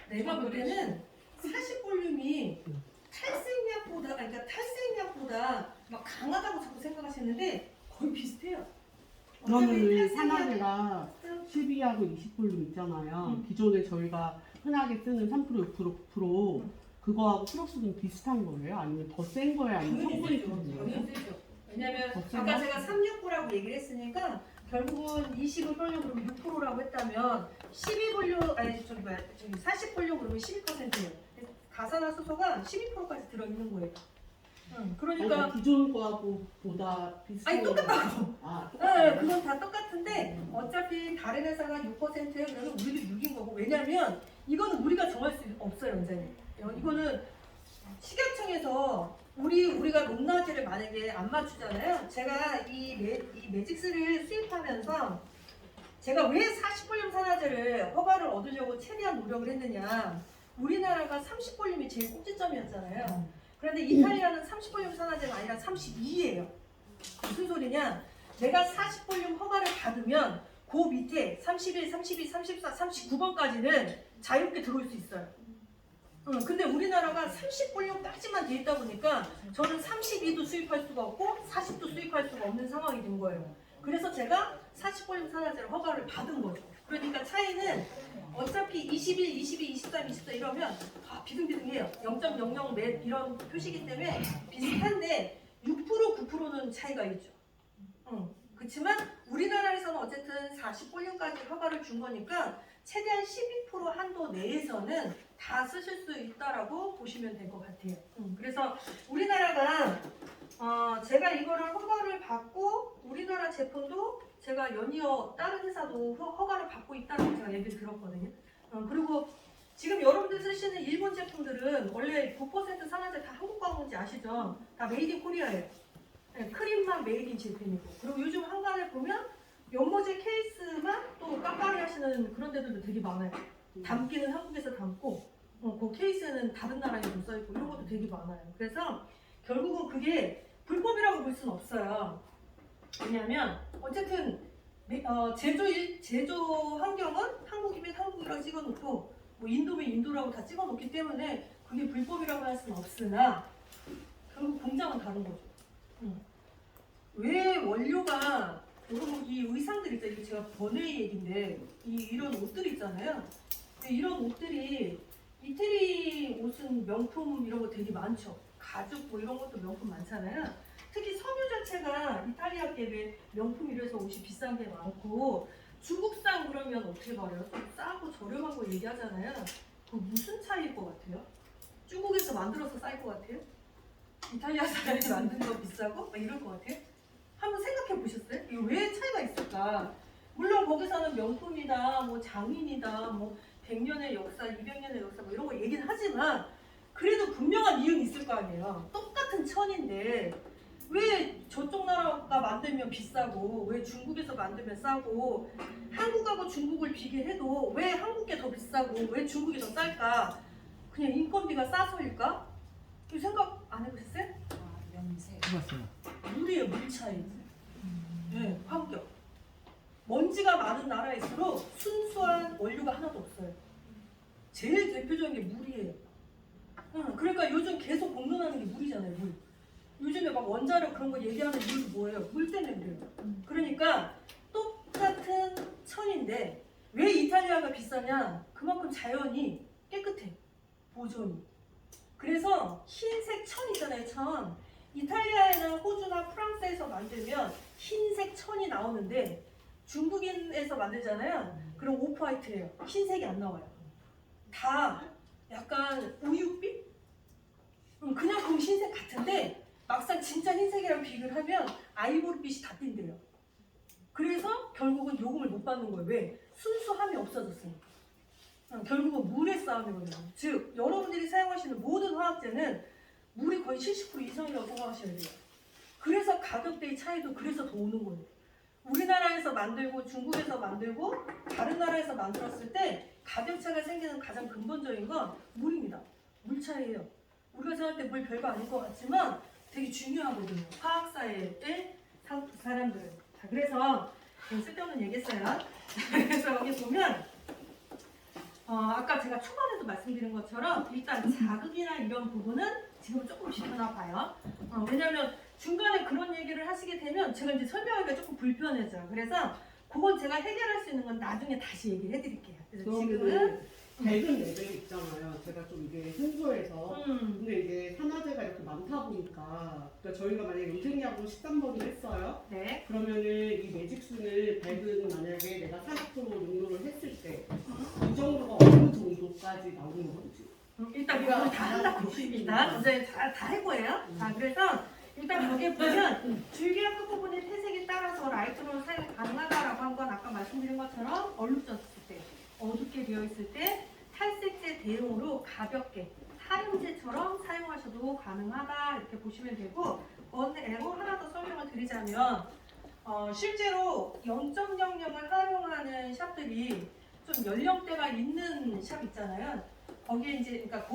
내가 볼 때는 40볼륨이 탈색약보다, 그러니까 탈색약보다 막 강하다고 자꾸 생각하시는데 거의 비슷해요. 그러면은 산화제가 12하고 20볼륨 있잖아요. 기존에 저희가 흔하게 쓰는 3% 6% 그거하고 플러스는 비슷한 거예요? 아니면 더 센 거예요? 아니면 성분이 다른 거예요? 왜냐면 더 아까 센가? 제가 369라고 얘기를 했으니까 결국은 20을 볼륨 그러면 6%라고 했다면 12볼륨 아니 저기 40볼륨 그러면 12%예요. 가산화수소가 12%까지 들어있는 거예요. 그러니까 아니, 기존 거하고 보다 비슷한 아니 똑같다고. 아, 네, 똑같아요? 그건 다 똑같은데 어차피 다른 회사가 6%예요. 그러면 우리도 6인 거고. 왜냐면 이거는 우리가 정할 수 없어요, 원장님. 이거는 식약청에서 우리가 높낮이를 만약에 안 맞추잖아요. 제가 이 매직스를 수입하면서 제가 왜 40볼륨 산화제를 허가를 얻으려고 최대한 노력을 했느냐. 우리나라가 30볼륨이 제일 꼭지점이었잖아요. 그런데 이탈리아는 30볼륨 산화제가 아니라 32예요. 무슨 소리냐? 내가 40볼륨 허가를 받으면 그 밑에 31, 32, 34, 39번까지는 자유롭게 들어올 수 있어요. 근데 우리나라가 30볼륨까지만 돼 있다 보니까 저는 32도 수입할 수가 없고 40도 수입할 수가 없는 상황이 된 거예요. 그래서 제가 40볼륨 산화제를 허가를 받은 거죠. 그러니까 차이는 어차피 21, 22, 23, 24 이러면 다 비등비등해요. 0.00 몇 이런 표시기 때문에 비슷한데 6%, 9%는 차이가 있죠. 그렇지만 우리나라에서는 어쨌든 40볼륨까지 허가를 준 거니까 최대한 12% 한도 내에서는 다 쓰실 수 있다라고 보시면 될 것 같아요. 그래서 우리나라가 제가 이거를 허가를 받고 우리나라 제품도 제가 연이어 다른 회사도 허가를 받고 있다고 제가 얘기를 들었거든요. 그리고 지금 여러분들 쓰시는 일본 제품들은 원래 9% 산화제 다 한국 광고인지 아시죠? 다 메이드 인 코리아예요. 네, 크림만 메이드 인 제품이고. 그리고 요즘 한간에 보면 연모제 케이스만 또 깜빡이 하시는 그런 데들도 되게 많아요. 담기는 한국에서 담고 그 케이스는 다른 나라에도 써있고 이런 것도 되게 많아요. 그래서 결국은 그게 불법이라고 볼 수는 없어요. 왜냐하면 어쨌든 제조 환경은 한국이면 한국이라고 찍어놓고 뭐 인도면 인도라고 다 찍어놓기 때문에 그게 불법이라고 할 수는 없으나 결국 공장은 다른 거죠. 왜 원료가 여러분 이 의상들 있잖아요. 이게 제가 번외의 얘기인데 이런 옷들 있잖아요. 이런 옷들이 이태리 옷은 명품 이런 거 되게 많죠. 가죽 뭐 이런 것도 명품 많잖아요. 특히 섬유 자체가 이탈리아계 명품이라서 옷이 비싼 게 많고 중국산 그러면 어떻게 말해요? 좀 싸고 저렴한 거 얘기하잖아요. 그 무슨 차이일 것 같아요? 중국에서 만들어서 쌀 것 같아요? 이탈리아 사람이 만든 거 비싸고? 막 이럴 것 같아요? 한번 생각해 보셨어요? 이거 왜 차이가 있을까? 물론 거기서는 명품이다, 뭐 장인이다, 뭐 100년의 역사, 200년의 역사 뭐 이런 거 얘기는 하지만 그래도 분명한 이유는 있을 거 아니에요. 똑같은 천인데 왜 저쪽 나라가 만들면 비싸고 왜 중국에서 만들면 싸고 한국하고 중국을 비교해도 왜 한국 게 더 비싸고 왜 중국이 더 쌀까? 그냥 인건비가 싸서일까? 이 생각 안 해보셨어요? 해봤어요. 물이에요, 물 차이. 네, 환경. 먼지가 많은 나라일수록 순수한 원료가 하나도 없어요. 제일 대표적인 게 물이에요. 그러니까 요즘 계속 공론하는 게 물이잖아요, 물. 요즘에 막 원자력 그런 거 얘기하는 이유도 뭐예요? 물 때문에 그래요. 그러니까 똑같은 천인데 왜 이탈리아가 비싸냐? 그만큼 자연이 깨끗해, 보존이. 그래서 흰색 천 있잖아요, 천. 이탈리아에는 호주나 프랑스에서 만들면 흰색 천이 나오는데 중국인에서 만들잖아요. 그럼 오프화이트예요. 흰색이 안 나와요. 다 약간 우윳빛? 그냥 그 흰색 같은데 막상 진짜 흰색이랑 비교를 하면 아이보리빛이 다 띈대요. 그래서 결국은 요금을 못 받는 거예요. 왜? 순수함이 없어졌으니까. 결국은 물의 싸움이거든요. 즉 여러분들이 사용하시는 모든 화학제는 물이 거의 70% 이상이라고 생각하셔야 돼요. 그래서 가격대의 차이도 그래서 더 오는 거예요. 우리나라에서 만들고 중국에서 만들고 다른 나라에서 만들었을 때 가격차가 생기는 가장 근본적인 건 물입니다. 물 차이예요. 우리가 생각할 때 물 별거 아닐 것 같지만 되게 중요하거든요. 화학사회의 사람들은. 자, 그래서 쓸데없는 얘기했어요. 그래서 여기 보면 아까 제가 초반에도 말씀드린 것처럼 일단 자극이나 이런 부분은 지금 조금 지켜나 봐요. 왜냐면 중간에 그런 얘기를 하시게 되면 제가 이제 설명하기가 조금 불편해져요. 그래서 그건 제가 해결할 수 있는 건 나중에 다시 얘기를 해드릴게요. 그래서 지금은 백은 레벨 있잖아요. 제가 좀 이게 생소해서. 근데 이게 산화제가 이렇게 많다 보니까 그러니까 저희가 만약에 요생이하고 13번을 했어요. 네. 그러면은 이 매직수는 백은 만약에 내가 40% 용도를 했을 때 이 정도가 어느 정도까지 나오는 건지. 일단 이거 다 한다고 일단 먼저 다 해보예요. 자, 그래서 일단 여기에 보면 줄기와 끝부분의 태색에 따라서 라이트로 사용 가능하다라고 한 건 아까 말씀드린 것처럼 얼룩졌을 때, 어둡게 되어 있을 때 탈색제 대용으로 가볍게 사용제처럼 사용하셔도 가능하다 이렇게 보시면 보시면 되고, 원에고 하나 더 설명을 드리자면 실제로 0.00을 활용하는 샵들이 좀 연령대가 있는 샵 있잖아요. 거기에 이제 그러니까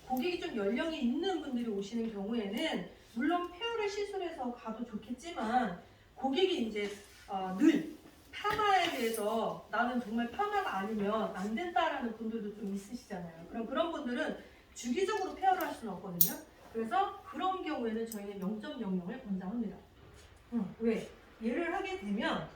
고객이 좀 연령이 있는 분들이 오시는 경우에는 물론 페어를 시술해서 가도 좋겠지만 고객이 이제 늘 파마에 대해서 나는 정말 파마가 아니면 안 된다라는 분들도 좀 있으시잖아요. 그럼 그런 분들은 주기적으로 페어를 할 수는 없거든요. 그래서 그런 경우에는 저희는 0.00을 권장합니다. 왜? 얘를 하게 되면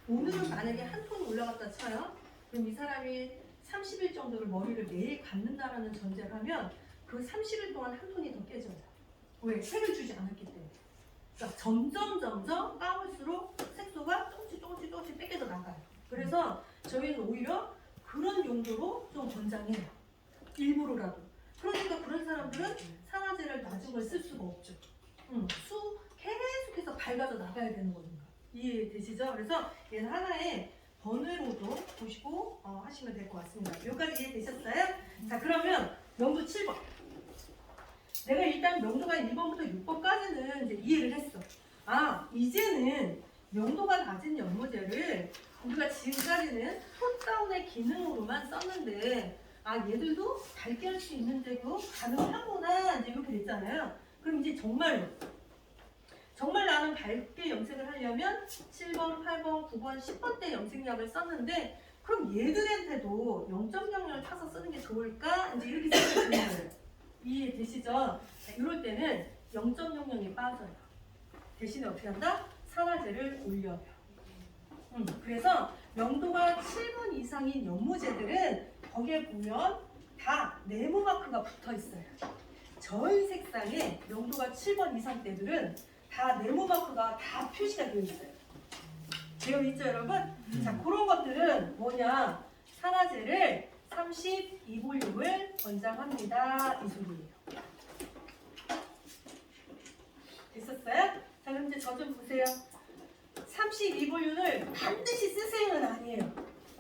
오늘은 만약에 한 톤 올라갔다 쳐요. 그럼 이 사람이 30일 정도를 머리를 매일 감는다라는 전제를 하면 그 30일 동안 한 톤이 더 깨져요. 왜? 색을 주지 않았기 때문에. 그러니까 점점 감을수록 색소가 조금씩 뺏겨져 나가요. 그래서 저희는 오히려 그런 용도로 좀 권장해요. 일부러라도. 그러니까 그런 사람들은 산화제를 낮은 걸 쓸 수가 없죠. 계속해서 밝아져 나가야 되는 거니까. 이해되시죠? 그래서 얘는 하나의 번외로도 보시고 하시면 될 것 같습니다. 여기까지 이해되셨어요? 자, 그러면 명도 7번. 내가 일단 명도가 1번부터 6번까지는 이제 이해를 했어. 이제는 명도가 낮은 연모제를 우리가 지금까지는 톤다운의 기능으로만 썼는데 얘들도 밝게 할 수 있는 데도 가능하구나 이제 이렇게 됐잖아요. 그럼 이제 정말 나는 밝게 염색을 하려면 7번, 8번, 9번, 10번 때 염색약을 썼는데 그럼 얘들한테도 0.00을 타서 쓰는 게 좋을까? 이제 이렇게 생각이 드는 거예요. 이해되시죠? 이럴 때는 0.00이 빠져요. 대신에 어떻게 한다? 산화제를 올려요. 그래서 명도가 7번 이상인 연모제들은 거기에 보면 다 네모 마크가 붙어 있어요. 전 색상에 명도가 7번 이상 때들은 다 네모 마크가 다 표시가 되어 있어요. 되어 있죠, 여러분? 자, 그런 것들은 뭐냐? 산화제를 32볼륨을 권장합니다. 이 소리예요. 됐었어요? 자, 그럼 이제 저 좀 보세요. 32볼륨을 반드시 쓰세요는 아니에요.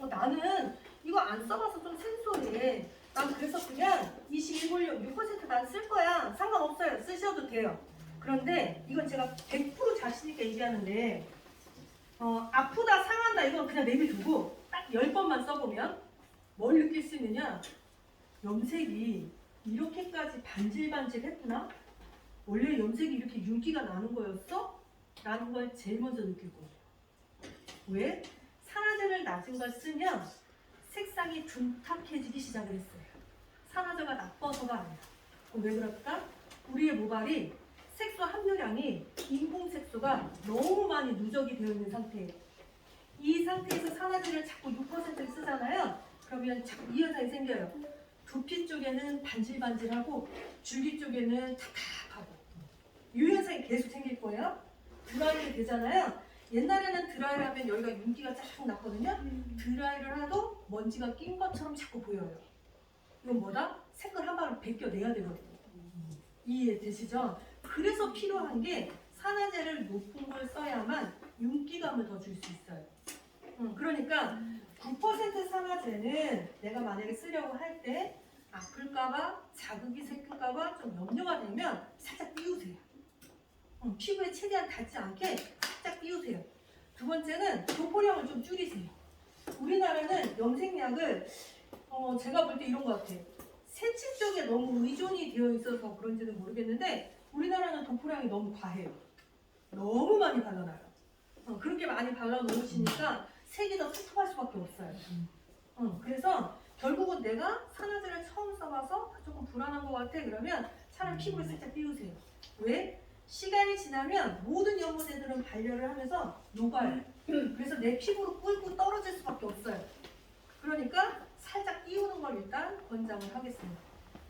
나는 이거 안 써봐서 좀 생소해. 난 그래서 그냥 21볼륨 6% 난 쓸 거야. 상관없어요. 쓰셔도 돼요. 그런데 이건 제가 100% 자신있게 얘기하는데 아프다 상한다 이건 그냥 내비두고 딱 10번만 써보면 뭘 느낄 수 있느냐? 염색이 이렇게까지 반질반질했구나? 원래 염색이 이렇게 윤기가 나는 거였어? 라는 걸 제일 먼저 느낄 거예요. 왜? 산화제를 낮은 걸 쓰면 색상이 둔탁해지기 시작을 했어요. 산화제가 나빠서가 아니라. 왜 그럴까? 우리의 모발이 색소 함유량이 인공색소가 너무 많이 누적이 되어 있는 상태예요. 이 상태에서 산화제를 자꾸 6%를 쓰잖아요. 그러면 자꾸 이 현상이 생겨요. 두피 쪽에는 반질반질하고 줄기 쪽에는 탁탁하고 이 현상이 계속 생길 거예요. 드라이가 되잖아요. 옛날에는 드라이를 하면 여기가 윤기가 쫙 났거든요. 드라이를 해도 먼지가 낀 것처럼 자꾸 보여요. 이건 뭐다? 색깔 한 방울 벗겨내야 되거든요. 이해되시죠? 그래서 필요한 게 산화제를 높은 걸 써야만 윤기감을 더 줄 수 있어요. 그러니까 9% 산화제는 내가 만약에 쓰려고 할 때 아플까봐 자극이 생길까봐 좀 염려가 되면 살짝 띄우세요. 피부에 최대한 닿지 않게 살짝 띄우세요. 두 번째는 도포량을 좀 줄이세요. 우리나라는 염색약을 제가 볼 때 이런 것 같아요. 세치 쪽에 너무 의존이 되어 있어서 그런지는 모르겠는데 우리나라는 도포량이 너무 과해요. 너무 많이 발라놔요. 그렇게 많이 발라놓으시니까 색이 더 텁텁할 수밖에 없어요. 그래서 결국은 내가 산화제를 처음 써봐서 조금 불안한 것 같아. 그러면 차라리 피부를 살짝 띄우세요. 왜? 시간이 지나면 모든 연모제들은 발열을 하면서 녹아요. 그래서 내 피부로 꿀꿀 떨어질 수밖에 없어요. 그러니까 살짝 띄우는 걸 일단 권장을 하겠습니다.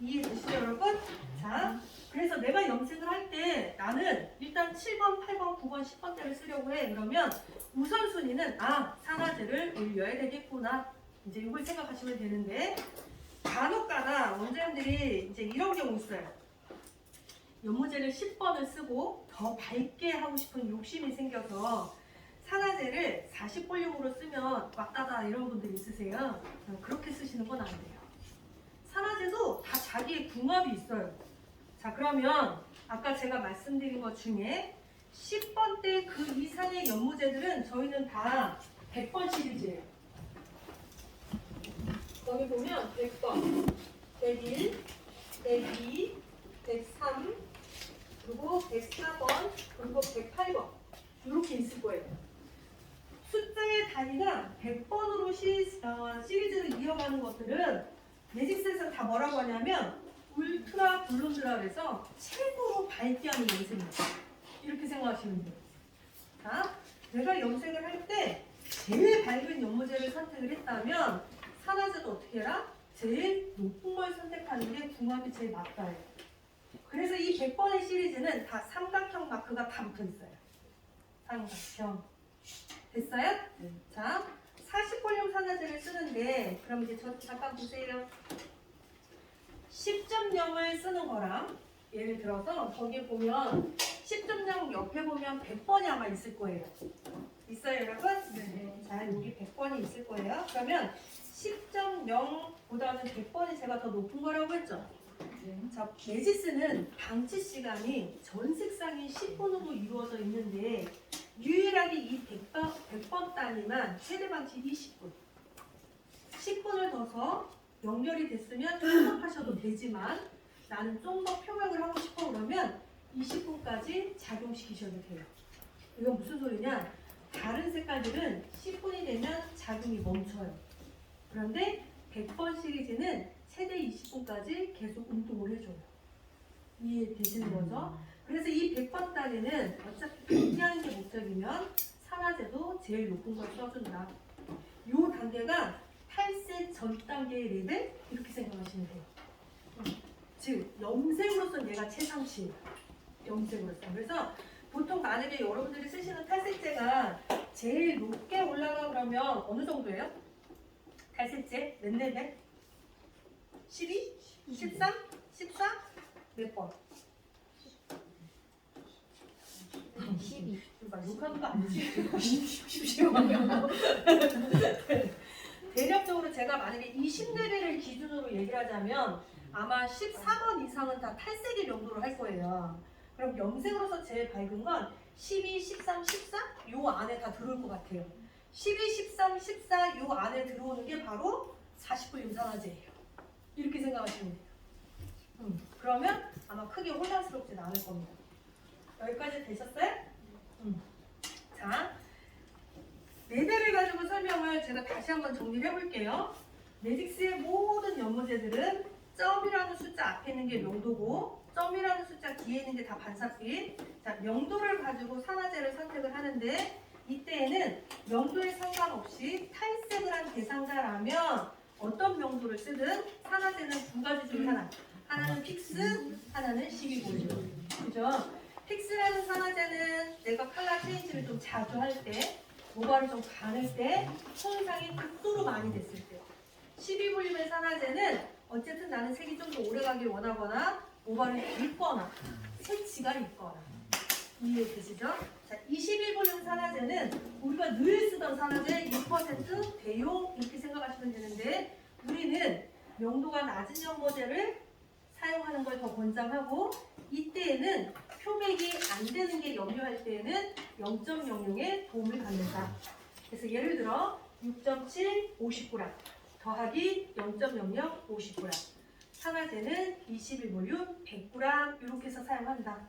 이해되시죠, 여러분? 자, 그래서 내가 염색을 할 때 나는 일단 7번, 8번, 9번, 10번 대를 쓰려고 해. 그러면 우선순위는 산화제를 올려야 되겠구나. 이제 이걸 생각하시면 되는데 간혹가다 원장님들이 이제 이런 경우 있어요. 연모제를 10번을 쓰고 더 밝게 하고 싶은 욕심이 생겨서 산화제를 40볼륨으로 쓰면 왔다다 이런 분들 있으세요. 그렇게 쓰시는 건 안 돼요. 산화제도 다 자기의 궁합이 있어요. 자, 그러면 아까 제가 말씀드린 것 중에 10번 때 그 이상의 연모제들은 저희는 다 100번 시리즈예요. 거기 보면 100번, 101, 102, 103, 그리고 104번, 그리고 108번 이렇게 있을 거예요. 숫자의 단위가 100번으로 시리즈를 이어가는 것들은 매직셋에서 다 뭐라고 하냐면 울트라 블론드라 그래서 최고로 밝게 하는 염색입니다. 이렇게 생각하시면 돼요. 자, 내가 염색을 할 때 제일 밝은 연모제를 선택을 했다면 산화제도 어떻게 해라? 제일 높은 걸 선택하는 게 궁합이 제일 맞다요. 그래서 이 100번의 시리즈는 다 삼각형 마크가 다 붙어 있어요. 삼각형. 됐어요? 네. 자, 40볼륨 산화제를 쓰는데 그럼 이제 저 잠깐 보세요. 10.0을 쓰는 거랑 예를 들어서 거기에 보면 10.0 옆에 보면 100번이 아마 있을 거예요. 있어요, 여러분? 네. 자, 여기 100번이 있을 거예요. 그러면 10.0보다는 100번이 제가 더 높은 거라고 했죠? 자, 매지스는 방치 시간이 전 색상이 10분으로 이루어져 있는데 유일하게 이 100번 단위만 최대 방치 20분. 10분을 더서 연결이 됐으면 스톱하셔도 되지만 나는 좀 더 표명을 하고 싶어 그러면 20분까지 작용시키셔도 돼요. 이건 무슨 소리냐? 다른 색깔들은 10분이 되면 작용이 멈춰요. 그런데 100번 시리즈는 최대 20분까지 계속 운동을 해줘요. 이해되시는 거죠? 그래서 이 100번 단위는 어차피 방지하는 게 목적이면 산화제도 제일 높은 걸 써준다. 이 단계가 탈색 전 단계의 레벨? 이렇게 생각하시면 돼요. 즉, 염색으로서는 얘가 최상치예요. 염색으로서. 그래서 보통 만약에 여러분들이 쓰시는 탈색제가 제일 높게 올라가 그러면 어느 정도예요? 탈색제 몇 레벨? 12? 13? 14? 몇 번? 12. 그러니까 욕하는 거 아니지? 대략적으로 제가 만약에 20레벨을 기준으로 얘기를 하자면 아마 14번 이상은 다 탈색의 명도로 할 거예요. 그럼 염색으로서 제일 밝은 건 12, 13, 14? 요 안에 다 들어올 것 같아요. 12, 13, 14 요 안에 들어오는 게 바로 40볼륨 산화제예요. 이렇게 생각하시면 돼요. 그러면 아마 크게 혼란스럽진 않을 겁니다. 여기까지 되셨어요? 자, 레벨을 가지고 설명을 제가 다시 한번 정리를 해볼게요. 매직스의 모든 연모제들은 점이라는 숫자 앞에 있는 게 명도고 점이라는 숫자 뒤에 있는 게 다 반사빛. 자, 명도를 가지고 산화제를 선택을 하는데 이때에는 명도에 상관없이 탈색을 한 대상자라면 어떤 명도를 쓰든 산화제는 두 가지 중에 하나. 하나는 픽스, 하나는 12볼륨. 그죠? 픽스라는 산화제는 내가 컬러 체인지를 좀 자주 할 때, 모발이 좀 가늘 때, 손상이 극도로 많이 됐을 때. 12볼륨의 산화제는 어쨌든 나는 색이 좀 더 오래가길 원하거나 모발이 굵거나 새치가 있거나 이해되시죠? 자, 21볼륨 산화제는 우리가 늘 쓰던 산화제 6% 대용 이렇게 생각하시면 되는데 우리는 명도가 낮은 연모제를 사용하는 걸 더 권장하고 이때에는 표백이 안 되는 게 염려할 때에는 0.00의 도움을 받는다. 그래서 예를 들어 6.7 50g 더하기 0.00 50g 산화제는 21볼륨 100g 이렇게 해서 사용한다.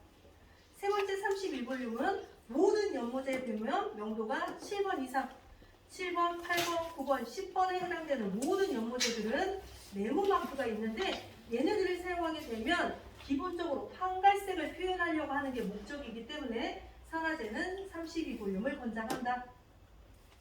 세 번째 31볼륨은 모든 연모제에 보면 명도가 7번 이상 7번, 8번, 9번, 10번에 해당되는 모든 연모제들은 네모 마크가 있는데 얘네들을 사용하게 되면 기본적으로 황갈색을 표현하려고 하는 게 목적이기 때문에 산화제는 32볼륨을 권장한다.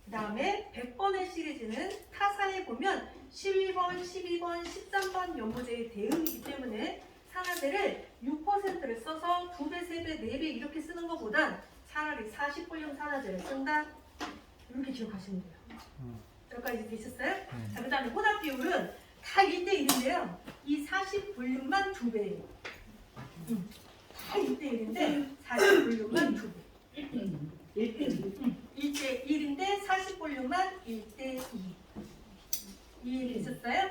그 다음에 100번의 시리즈는 타사에 보면 12번, 12번, 13번 연모제의 대응이기 때문에 산화제를 6%를 써서 2배, 3배, 4배 이렇게 쓰는 것보단 차라리 40볼륨 산화제를 쓴다. 이렇게 기억하시면 돼요. 여기까지 되셨어요? 자, 그 다음에 혼합 비율은 다 1대1인데요. 이 40볼륨만 2배예요. 다 1대1인데 40볼륨만 2배. 1대1인데 40볼륨만 1대2. 이해되셨어요?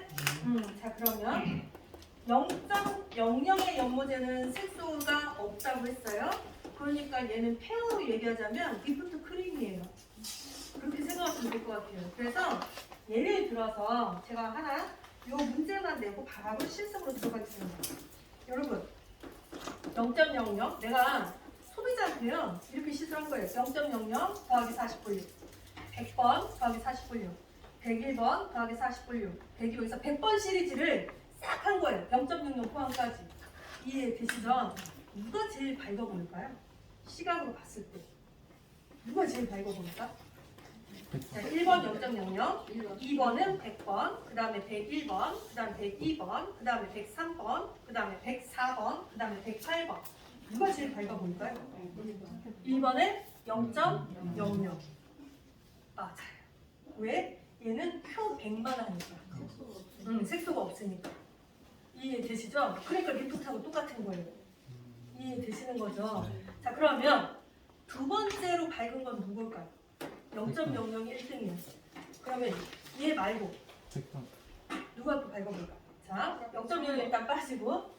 자, 그러면 0.00의 연모제는 색소가 없다고 했어요. 그러니까 얘는 페어로 얘기하자면 리프트 크림이에요. 그렇게 생각하시면 될 것 같아요. 그래서 예를 들어서 제가 하나 요 문제만 내고 바로 실습으로 들어가겠습니다. 여러분 0.00 내가 소비자한테요 이렇게 시술한 거예요. 0.00 더하기 40분류 100번 더하기 40분류 101번 더하기 40분류 102번에서 100번 시리즈를 싹 한 거예요. 0.00 포함까지. 이해되시죠? 누가 제일 밝아 보일까요? 시각으로 봤을 때 누가 제일 밝아 보일까? 자, 1번 0.00, 2번은 100번, 그 다음에 101번, 그 다음에 102번, 그 다음에 103번, 그 다음에 104번, 그 다음에 108번. 누가 제일 밝아 보일까요? 1번은 0.00. 맞아요. 왜? 얘는 표 100만 하니까. 색소가 없으니까. 이해되시죠? 그러니까 리프트하고 똑같은 거예요. 이해되시는 거죠? 자, 그러면 두 번째로 밝은 건 누굴까요? 0.00이 1등이에요. 그러면 얘 말고 누가 또 밝아볼까? 자, 0.00 일단 빠지고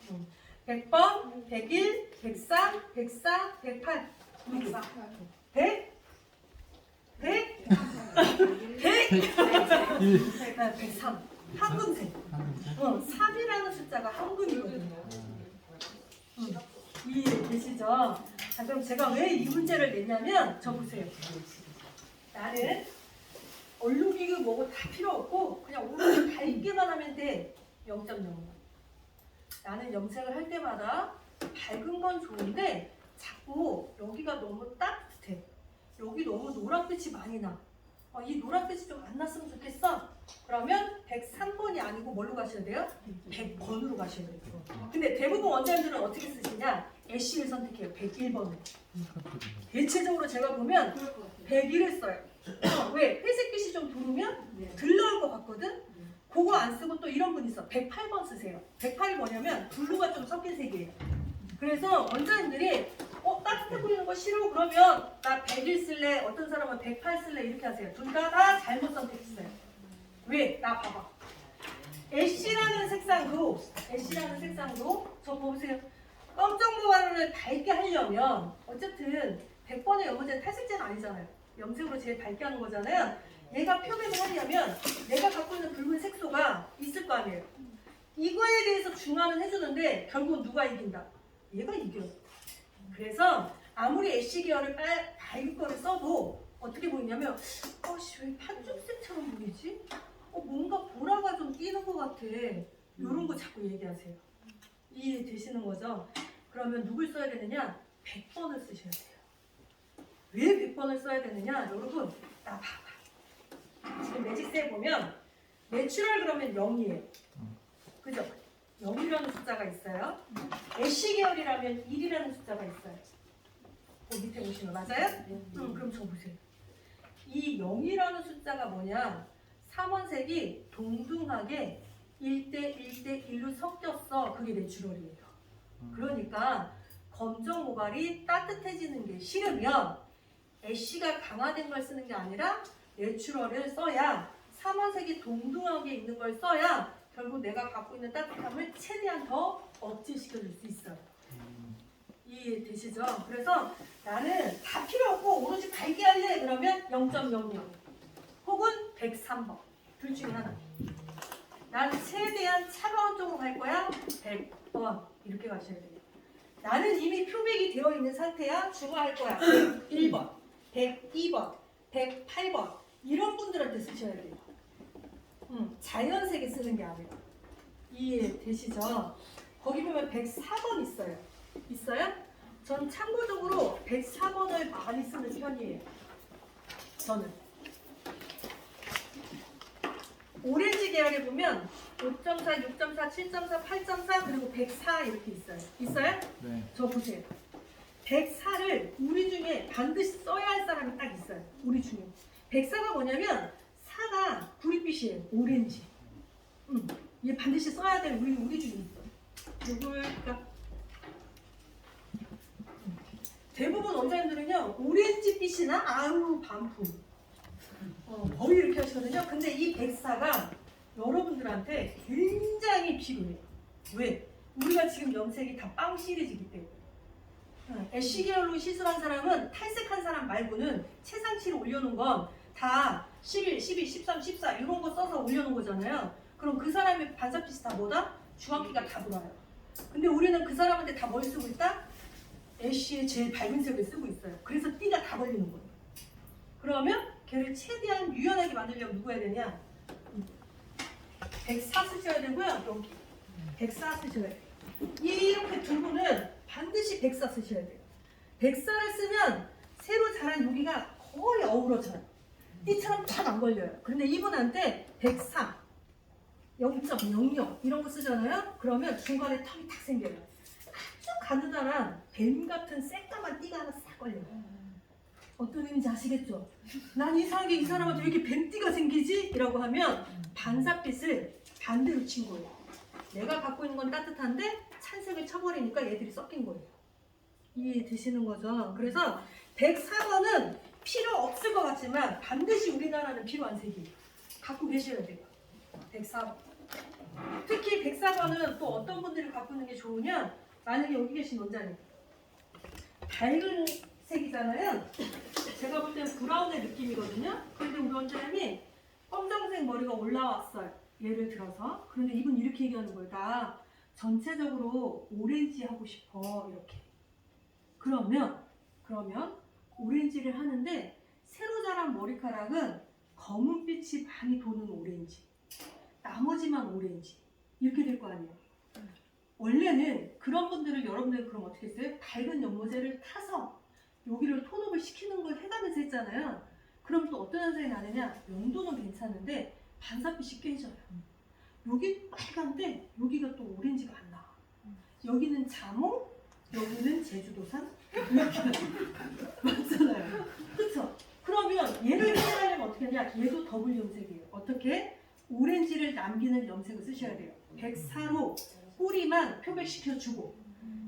100번, 101, 104, 104, 108 104 100? 100? 103 한분색 3이라는 숫자가 한분이거든요. 이해되시죠? 자, 그럼 제가 왜 이 문제를 냈냐면 저 보세요. 나는 얼룩이고 뭐고 다 필요 없고 그냥 오로지 밝게만 하면 돼. 0.0. 나는 염색을 할 때마다 밝은 건 좋은데 자꾸 여기가 너무 따뜻해. 여기 너무 노란빛이 많이 나. 이 노란빛이 좀 안 났으면 좋겠어. 그러면 103번이 아니고 뭘로 가셔야 돼요? 100번으로 가셔야 돼요. 근데 대부분 원장님들은 어떻게 쓰시냐? 애쉬를 선택해요. 101번을. 대체적으로 제가 보면 101을 써요. 왜? 회색빛이 좀 도르면 덜 나올 것 같거든? 그거 안 쓰고 또 이런 분 있어. 108번 쓰세요. 108이 뭐냐면 블루가 좀 섞인 색이에요. 그래서 원장님들이 따뜻해 보이는 거 싫어? 그러면 나 101 쓸래, 어떤 사람은 108 쓸래 이렇게 하세요. 둘 다 잘못 선택했어요. 왜? 나 봐봐. 애쉬라는 색상도 저 보세요. 검정무화를 밝게 하려면 어쨌든 100번의 염색제는 탈색제는 아니잖아요. 염색으로 제일 밝게 하는 거잖아요. 얘가 표백을 하려면 내가 갖고 있는 붉은 색소가 있을 거 아니에요. 이거에 대해서 중화는 해주는데 결국 누가 이긴다? 얘가 이겨. 그래서 아무리 애쉬 계열을 밝은 거를 써도 어떻게 보이냐면 왜 판죽색처럼 보이지? 뭔가 보라가 좀 띄는 것 같아. 이런 거 자꾸 얘기하세요. 이해되시는 거죠? 그러면 누굴 써야 되느냐? 100번을 쓰셔야 돼요. 왜 100번을 써야 되느냐? 여러분 나 봐봐. 지금 매직스에 보면 내추럴 그러면 0이에요. 그죠? 0이라는 숫자가 있어요. 애쉬 계열이라면 1이라는 숫자가 있어요. 밑에 보시면 맞아요? 그럼 저 보세요. 이 0이라는 숫자가 뭐냐? 삼원색이 동등하게 1대1로 섞였어. 그게 내추럴이에요. 그러니까 검정 모발이 따뜻해지는 게 싫으면 애쉬가 강화된 걸 쓰는 게 아니라 내추럴을 써야 삼원색이 동등하게 있는 걸 써야 결국 내가 갖고 있는 따뜻함을 최대한 더 억제시켜줄 수 있어요. 이해되시죠? 그래서 나는 다 필요 없고 오로지 밝게 할래 그러면 0.00 혹은 103번 둘 중에 하나. 나는 최대한 차가운 쪽으로 갈 거야 100번 이렇게 가셔야 돼요. 나는 이미 표백이 되어 있는 상태야 중화할 거야 1번 102번 108번 이런 분들한테 쓰셔야 돼요. 자연색에 쓰는 게 아니라. 이해되시죠? 거기 보면 104번 있어요. 있어요? 전 참고적으로 104번을 많이 쓰는 편이에요. 저는 오렌지 계열에 보면 5.4, 6.4, 7.4, 8.4 그리고 104 이렇게 있어요. 있어요? 네. 저 보세요. 104를 우리 중에 반드시 써야 할 사람이 딱 있어요. 우리 중에. 104가 뭐냐면 사가 구릿빛이에요. 오렌지. 얘 반드시 써야 될 우리 중에 있어. 누굴까? 대부분 원장님들은요 오렌지빛이나 아우 반품 거의 이렇게 하시거든요. 근데 이 104가 여러분들한테 굉장히 필요해요. 왜? 우리가 지금 염색이 다 빵 시리즈이기 때문에. 애쉬 계열로 시술한 사람은 탈색한 사람 말고는 체상치를 올려놓은 건 다 11, 12, 13, 14 이런 거 써서 올려놓은 거잖아요. 그럼 그 사람의 반사빛이 다 뭐다? 중앙기가 다 돌아요. 근데 우리는 그 사람한테 다 뭘 쓰고 있다? 애쉬의 제일 밝은 색을 쓰고 있어요. 그래서 띠가 다 걸리는 거예요. 그러면 걔를 최대한 유연하게 만들려면 누구 해야 되냐? 104 쓰셔야 되고요. 여기 104 쓰셔야 돼요. 이렇게 두 분은 반드시 104 쓰셔야 돼요. 104를 쓰면 새로 자란 여기가 거의 어우러져요. 띠처럼 탁 안 걸려요. 그런데 이분한테 104, 0.00 이런 거 쓰잖아요. 그러면 중간에 턱이 탁 생겨요. 아주 가느다란 뱀 같은 새까만 띠가 하나 싹 걸려요. 어떤 의미인지 아시겠죠? 난 이상하게 이 사람한테 왜 이렇게 뱀띠가 생기지? 이라고 하면 반사빛을 반대로 친 거예요. 내가 갖고 있는 건 따뜻한데 찬색을 쳐버리니까 얘들이 섞인 거예요. 이해되시는 거죠? 그래서 104번은 필요 없을 것 같지만 반드시 우리나라는 필요한 색이에요. 갖고 계셔야 돼요. 104번. 특히 104번은 또 어떤 분들이 갖고 있는 게 좋으냐? 만약에 여기 계신 원장님 밝은 색이잖아요. 제가 볼 때는 브라운의 느낌이거든요. 그런데 우리 원장님이 검정색 머리가 올라왔어요. 예를 들어서. 그런데 이분 이렇게 얘기하는 거예요. 나 전체적으로 오렌지 하고 싶어. 이렇게. 그러면 오렌지를 하는데 새로 자란 머리카락은 검은빛이 많이 도는 오렌지. 나머지만 오렌지. 이렇게 될 거 아니에요. 원래는 그런 분들을 여러분들 그럼 어떻게 했어요? 밝은 연모제를 타서 여기를 톤업을 시키는 걸 해가면서 했잖아요. 그럼 또 어떤 현상이 나느냐? 명도는 괜찮은데 반사빛이 깨져요. 여기 빨간데 여기가 또 오렌지가 안 나와. 여기는 자몽, 여기는 제주도산 이렇게 맞잖아요. 그렇죠? 그러면 얘를 해결하려면 어떻게 하냐? 얘도 더블 염색이에요. 어떻게? 오렌지를 남기는 염색을 쓰셔야 돼요. 104로 뿌리만 표백시켜주고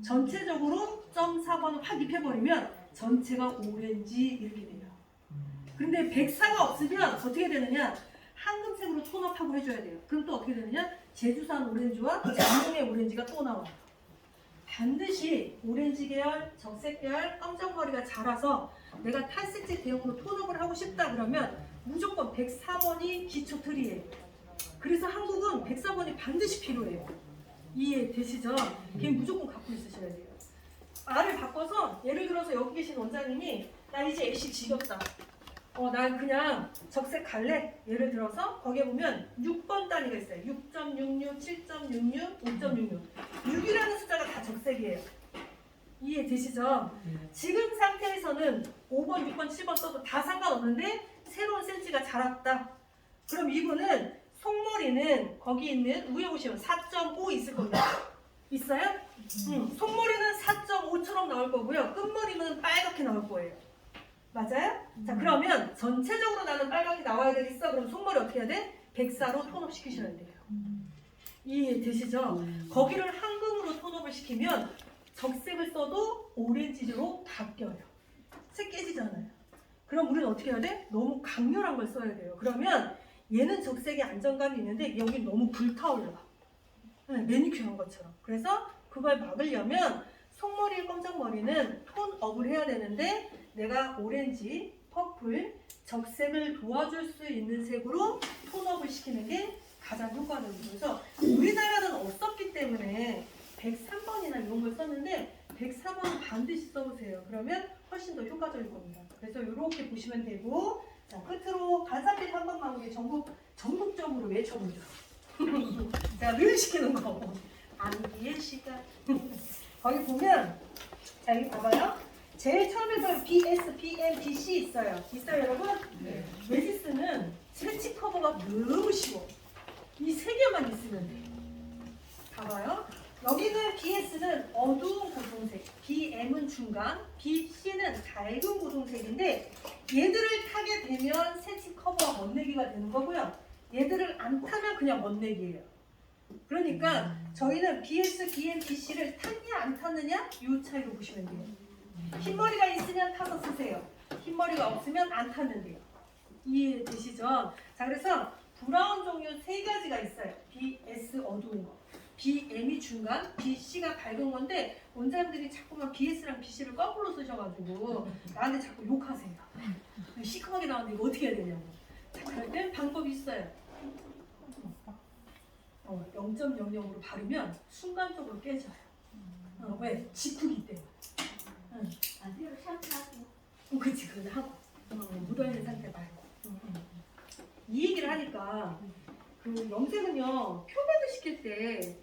전체적으로 0.4번을 확 입혀버리면 전체가 오렌지 이렇게 돼요. 근데 104가 없으면 어떻게 되느냐? 황금색으로 톤업하고 해줘야 돼요. 그럼 또 어떻게 되느냐? 제주산 오렌지와 자몽의 오렌지가 또 나와요. 반드시 오렌지 계열, 적색 계열, 검정머리가 자라서 내가 탈색제 대용으로 톤업을 하고 싶다 그러면 무조건 104번이 기초 틀이에요. 그래서 한국은 104번이 반드시 필요해요. 이해되시죠? 걔 무조건 갖고 있으셔야 돼요. 말을 바꿔서 예를 들어서 여기 계신 원장님이 나 이제 애쉬 지겹다. 난 그냥 적색 갈래? 예를 들어서 거기에 보면 6번 단위가 있어요. 6.66, 7.66, 5.66 6이라는 숫자가 다 적색이에요. 이해되시죠? 지금 상태에서는 5번, 6번, 7번 써도 다 상관없는데 새로운 센치가 자랐다. 그럼 이분은 속머리는 거기 있는 위에 보시면 4.5 있을 겁니다. 있어요? 속머리는 4.5처럼 나올 거고요. 끝머리는 빨갛게 나올 거예요. 맞아요? 자, 그러면 전체적으로 나는 빨갛게 나와야 되겠어? 그럼 속머리 어떻게 해야 돼? 104로 톤업 시키셔야 돼요. 이해되시죠? 거기를 황금으로 톤업을 시키면 적색을 써도 오렌지로 바뀌어요. 색 깨지잖아요. 그럼 우리는 어떻게 해야 돼? 너무 강렬한 걸 써야 돼요. 그러면 얘는 적색에 안정감이 있는데 여기 너무 불타올라. 매니큐어한 것처럼. 그래서 그걸 막으려면 속머리, 검정머리는 톤업을 해야 되는데 내가 오렌지, 퍼플, 적색을 도와줄 수 있는 색으로 톤업을 시키는 게 가장 효과적이죠. 그래서 우리나라는 없었기 때문에 103번이나 이런 걸 썼는데 104번은 반드시 써보세요. 그러면 훨씬 더 효과적일 겁니다. 그래서 이렇게 보시면 되고, 자, 끝으로 반사빛 한 번만 우리 전국적으로 외쳐보죠. 제가 늘 시키는 거. 암기의 시간. 거기 보면, 자, 여기 봐봐요. 제일 처음에서 BS, PM, BC 있어요. 있어요, 여러분? 네. 메지스는 채취 커버가 너무 쉬워. 이 세 개만 있으면 돼. 봐봐요. 여기는 BS는 어두운 고동색, BM은 중간, BC는 밝은 고동색인데 얘들을 타게 되면 새치 커버가 멋내기가 되는 거고요. 얘들을 안 타면 그냥 멋내기예요. 그러니까 저희는 BS, BM, BC를 탔냐 안 탔느냐 이 차이로 보시면 돼요. 흰머리가 있으면 타서 쓰세요. 흰머리가 없으면 안 타면 돼요. 이해되시죠? 자, 그래서 브라운 종류 세 가지가 있어요. BS 어두운 거. BM이 중간, BC가 밝은 건데 원장님들이 자꾸만 BS랑 BC를 거꾸로 쓰셔가지고 나한테 자꾸 욕하세요. 시커멓게 나왔는데 이거 어떻게 해야 되냐고. 자, 그럴 땐 방법이 있어요. 0.00으로 바르면 순간적으로 깨져요. 왜? 직후기 때문에. 안대로 샤프하고. 그치, 그걸 하고. 묻어있는 상태 말고. 이 얘기를 하니까 그 염색은요, 표백을 시킬 때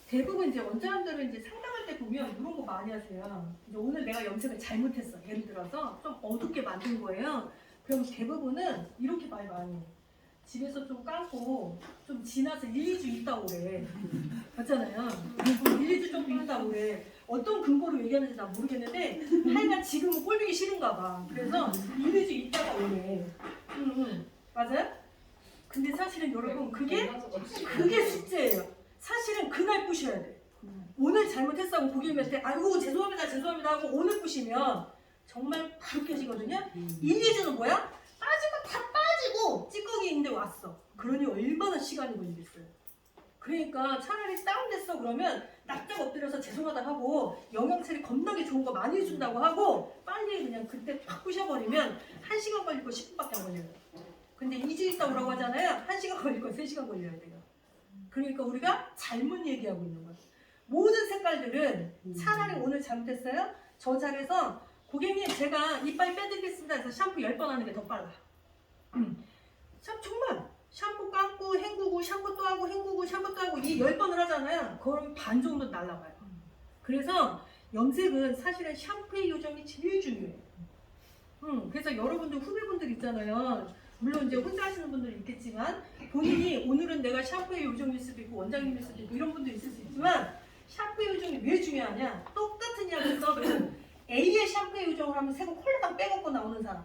대부분 이제 원장님들은 이제 상담할 때 보면 이런 거 많이 하세요. 이제 오늘 내가 염색을 잘못했어. 예를 들어서 좀 어둡게 만든 거예요. 그럼 대부분은 이렇게 많이 해요. 집에서 좀 감고 좀 지나서 1, 2주 있다고 그래. 맞잖아요. 1, 2주 정도 있다고 그래. 어떤 근거로 얘기하는지 난 모르겠는데 하여간 지금은 꼴보기 싫은가 봐. 그래서 1, 2주 있다가 오래. 맞아요? 근데 사실은 여러분 그게 숙제예요. 사실은 그날 부셔야 돼. 오늘 잘못했다고 고객님한테 아이고 죄송합니다 하고 오늘 부시면 정말 바로 깨지거든요. 1, 2주는 뭐야? 빠지고 다 빠지고 찌꺼기 있는데 왔어. 그러니 얼마나 시간이 걸리겠어요. 그러니까 차라리 다운됐어 그러면 납작 엎드려서 죄송하다 하고 영양체리 겁나게 좋은 거 많이 해준다고 하고 빨리 그냥 그때 팍 부셔버리면 1시간 걸릴 거 10분밖에 안 걸려요. 근데 2주 있다 오라고 하잖아요. 1시간 걸릴 거 3시간 걸려야 돼요. 그러니까 우리가 잘못 얘기하고 있는 거예요. 모든 색깔들은 차라리 오늘 잘못했어요. 저 자리에서 고객님 제가 이빨 빼드리겠습니다 해서 샴푸 10번 하는 게 더 빨라. 정말 샴푸 감고 헹구고 샴푸 또 하고 헹구고 샴푸 또 하고 이 10번을 하잖아요. 그럼 반 정도 날라가요. 그래서 염색은 사실은 샴푸의 요정이 제일 중요해요. 그래서 여러분들 후배분들 있잖아요. 물론 이제 혼자 하시는 분들은 있겠지만 본인이 오늘은 내가 샴푸의 요정일 수도 있고 원장님일 수도 있고 이런 분도 있을 수 있지만 샴푸의 요정이 왜 중요하냐? 똑같은 약을 써도 A의 샴푸의 요정을 하면 색을 홀랑 빼먹고 나오는 사람,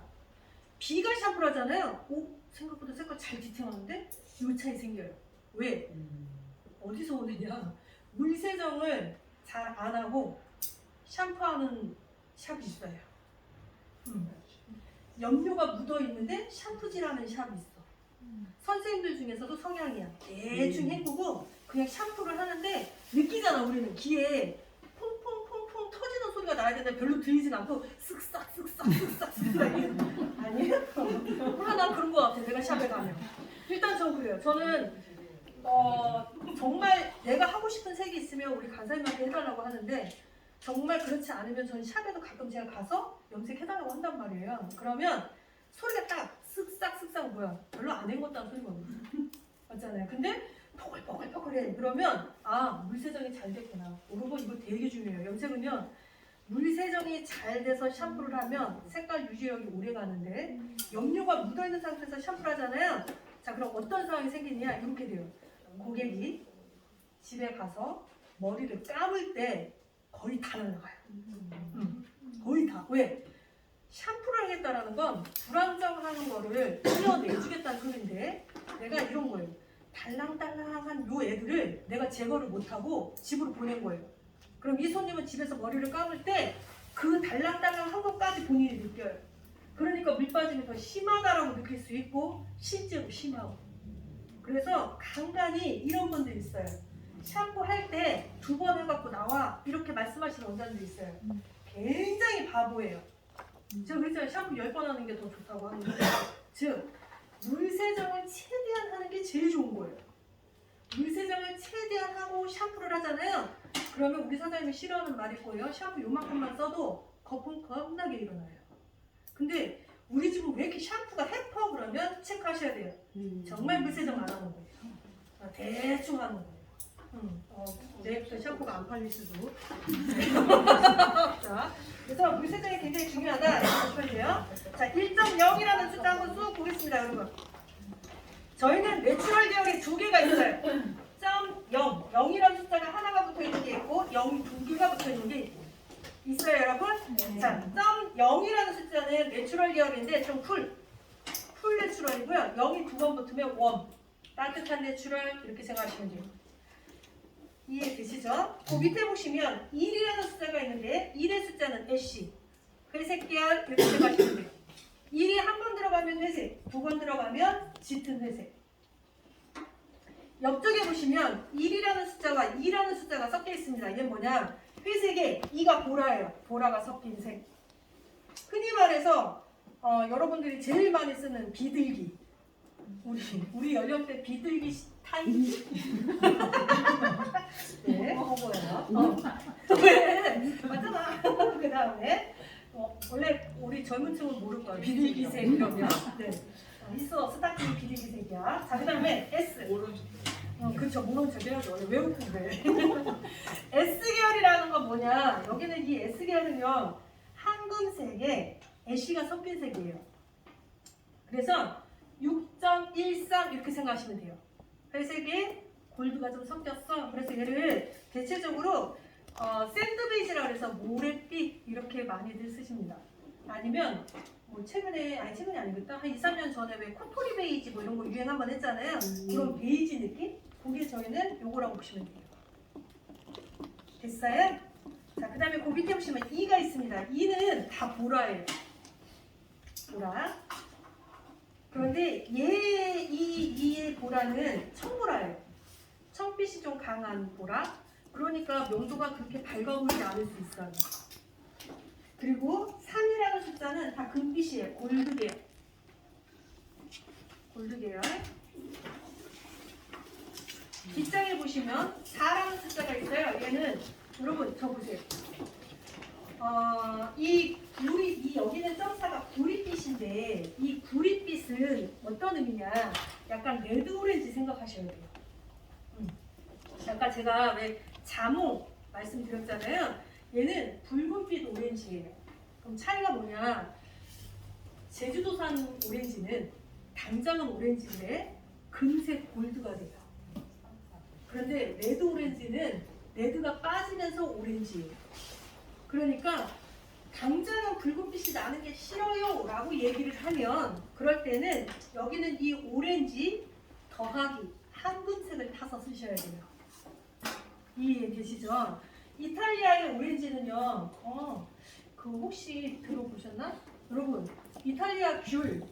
B가 샴푸를 하잖아요. 오, 생각보다 색깔 잘 뒤팅하는데 이 차이 생겨요. 왜? 어디서 오느냐? 물세정을 잘 안 하고 샴푸하는 샵이 있어요. 염료가 묻어있는데 샴푸질하는 샵이 있어. 선생님들 중에서도 성향이야. 대충 헹구고 그냥 샴푸를 하는데 느끼잖아. 우리는 귀에 퐁퐁퐁퐁 터지는 소리가 나야 되는데 별로 들리진 않고 쓱싹 아니에요? 몰라, 난 그런 거 같아. 내가 샵에 가면 일단 전 그래요. 저는 정말 내가 하고 싶은 색이 있으면 우리 간사님한테 해달라고 하는데 정말 그렇지 않으면 저는 샵에도 가끔 제가 가서 염색해달라고 한단 말이에요. 그러면 소리가 딱 쓱싹 뭐야, 별로 안 헹궜다는 소리거든요. 맞잖아요. 근데 포글포글해. 그러면 아, 물세정이 잘 됐구나. 여러분 이거 되게 중요해요. 염색은요, 물세정이 잘 돼서 샴푸를 하면 색깔 유지력이 오래 가는데 염료가 묻어있는 상태에서 샴푸를 하잖아요. 자, 그럼 어떤 상황이 생기냐? 이렇게 돼요. 고객이 집에 가서 머리를 감을 때 거의 다 날라가요. 거의 다. 왜? 샴푸를 하겠다라는 건 불안정하는 거를 떼어내주겠다는 소리인데 내가 이런 거예요. 달랑달랑한 요 애들을 내가 제거를 못하고 집으로 보낸 거예요. 그럼 이 손님은 집에서 머리를 감을 때 그 달랑달랑한 것까지 본인이 느껴요. 그러니까 물 빠짐이 더 심하다라고 느낄 수 있고 실제로 심하고. 그래서 간간히 이런 분들 있어요. 샴푸 할 때 2번 해갖고 나와 이렇게 말씀하시는 원장님도 있어요. 굉장히 바보예요. 제가 그랬잖아요. 샴푸 10번 하는 게 더 좋다고 하는데, 즉 물세정을 최대한 하는 게 제일 좋은 거예요. 물세정을 최대한 하고 샴푸를 하잖아요. 그러면 우리 사장님이 싫어하는 말일 거예요. 샴푸 요만큼만 써도 거품 겁나게 일어나요. 근데 우리 집은 왜 이렇게 샴푸가 해퍼? 그러면 체크하셔야 돼요. 정말 물세정 안 하는 거예요. 대충 하는 거예요. 내일부터 샴푸가 안 팔릴 수도. 자, 그래서 물세정이 굉장히 중요하다. 이렇게 보셔야 돼요. 자, 1.0이라는 숫자 한번 쭉 보겠습니다, 여러분. 저희는 내추럴 계열이 2개가 있어요. 0, 0이라는 숫자가 하나가 붙어 있는 게 있고 0이 2개가 붙어 있는 게 있어요, 여러분. 자, 0이라는 숫자는 내추럴 계열인데 좀 풀 내추럴이고요. 0이 2번 붙으면 웜, 따뜻한 내추럴 이렇게 생각하시면 돼요. 이해되시죠? 그 밑에 보시면 1이라는 숫자가 있는데 1의 숫자는 애쉬, 회색 계열 이렇게 생각하시면 돼요. 1이 한 번 들어가면 회색, 2번 들어가면 짙은 회색. 옆쪽에 보시면 1이라는 숫자와 2라는 숫자가 섞여 있습니다. 이게 뭐냐? 회색에 2가 보라예요. 보라가 섞인 색. 흔히 말해서 여러분들이 제일 많이 쓰는 비둘기. 우리 연령대 비둘기 타임. 네, 그거예요. 왜? 맞잖아. 그 다음에 원래 우리 젊은 층은 모를 거예요. 비둘기색 이러면. 네. 있어. 스타킹이 비둘기색이야. 자, 그 다음에 S. 그렇죠. 모르는 척 해야죠. 원래 외우고 그래. S계열이라는 건 뭐냐? 여기는 이 S계열은요. 황금색에 애쉬가 섞인 색이에요. 그래서 6.13 이렇게 생각하시면 돼요. 회색에 골드가 좀 섞였어. 그래서 얘를 대체적으로 샌드베이지라고 해서 모래빛 이렇게 많이들 쓰십니다. 아니면 뭐 최근에 아니겠다. 한 2, 3년 전에 왜 코토리 베이지 뭐 이런 거 유행 한번 했잖아요. 그런 베이지 느낌? 그게 저희는 요거라고 보시면 돼요. 됐어요? 자, 그 다음에 그 밑에 보시면 2가 있습니다. 2는 다 보라예요. 보라. 그런데 이의 보라는 청보라예요. 청빛이 좀 강한 보라. 그러니까 명도가 그렇게 밝아 보이지 않을 수 있어요. 그리고 3이라는 숫자는 다 금빛이에요. 골드계열. 골드계열. 뒷장에 보시면 4라는 숫자가 있어요. 얘는 여러분 저 보세요. 이 여기는 점사가 구릿빛인데 이 구릿빛은 어떤 의미냐? 약간 레드 오렌지 생각하셔야 돼요. 아까 제가 왜 자몽 말씀드렸잖아요. 얘는 붉은빛 오렌지예요. 그럼 차이가 뭐냐? 제주도산 오렌지는 당장은 오렌지인데 금색 골드가 돼요. 그런데 레드 오렌지는 레드가 빠지면서 오렌지예요. 그러니까 당장은 붉은빛이 나는 게 싫어요 라고 얘기를 하면 그럴 때는 여기는 이 오렌지 더하기 황금색을 타서 쓰셔야 돼요. 이해되시죠? 이탈리아의 오렌지는요. 그 혹시 들어보셨나? 여러분 이탈리아 귤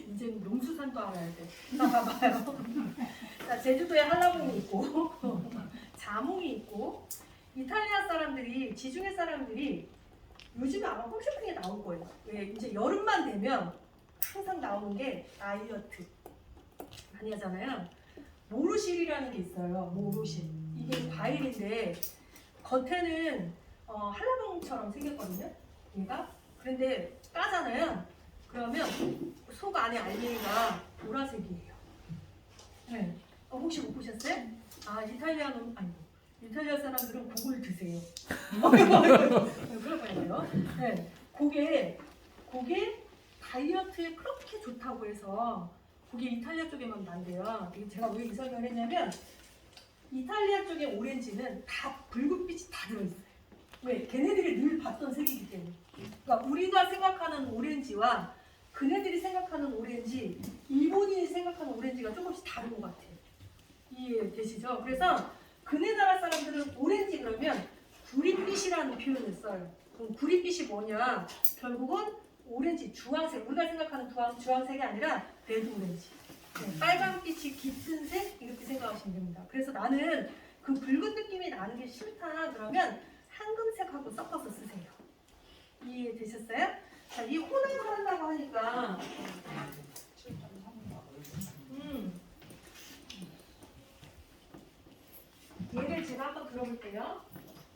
이제 농수산도 알아야 돼. 봐봐요. 자, 제주도에 한라봉이 있고 자몽이 있고 이탈리아 사람들이 지중해 사람들이 요즘에 아마 홈쇼핑에 나올 거예요. 왜 이제 여름만 되면 항상 나오는 게 다이어트 많이 하잖아요. 모르실이라는 게 있어요. 모르실. 이게 과일인데 겉에는 한라봉처럼 생겼거든요. 얘가. 그런데 까잖아요. 그러면 속 안에 알갱이가 보라색이에요. 네. 혹시 못 보셨어요? 이탈리아 사람들은 국을 드세요. 그럴 거예요. 네. 그게 다이어트에 그렇게 좋다고 해서 그게 이탈리아 쪽에만 난대요. 제가 왜 이 설명을 했냐면 이탈리아 쪽의 오렌지는 다 붉은빛이 다 들어있어요. 왜? 걔네들이 늘 봤던 색이기 때문에. 그러니까 우리가 생각하는 오렌지와 그네들이 생각하는 오렌지, 일본인이 생각하는 오렌지가 조금씩 다른 것 같아요. 이해되시죠? 그래서 그네 나라 사람들은 오렌지 그러면 구릿빛이라는 표현을 써요. 그럼 구릿빛이 뭐냐? 결국은 오렌지, 주황색. 우리가 생각하는 주황색이 아니라 레드 오렌지. 네, 빨간빛이 짙은 색 이렇게 생각하시면 됩니다. 그래서 나는 그 붉은 느낌이 나는 게 싫다 그러면 황금색하고 섞어서 쓰세요. 이해되셨어요? 자, 이 혼합을 한다고 하니까 얘를 제가 한번 들어볼게요.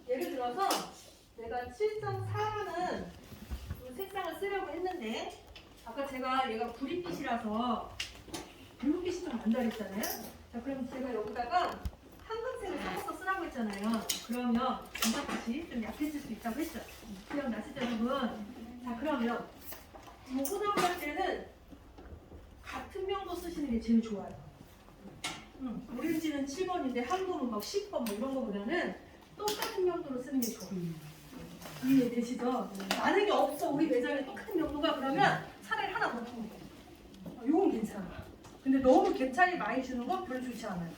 예를 들어서 내가 7.4라는 색상을 쓰려고 했는데 아까 제가 얘가 구릿빛이라서 붉은빛이 좀 난다 그랬잖아요. 자, 그럼 제가 여기다가 황금색을 섞어서 쓰라고 했잖아요. 그러면 금박빛이 좀 약해질 수 있다고 했죠. 기억나시죠, 여러분? 자, 그러면 호납을 할 때는 같은 명도 쓰시는 게 제일 좋아요. 오렌지는 7번인데 황금은 막 10번 뭐 이런 거보다는 똑같은 명도로 쓰는 게 좋아요. 이해되시죠? 많은 게 없어. 우리 매장에 똑같은 명도가 그러면 차라리 하나 더 주면 돼. 요건 괜찮아. 근데 너무 갭차이 많이 주는 건 별로 좋지 않아요.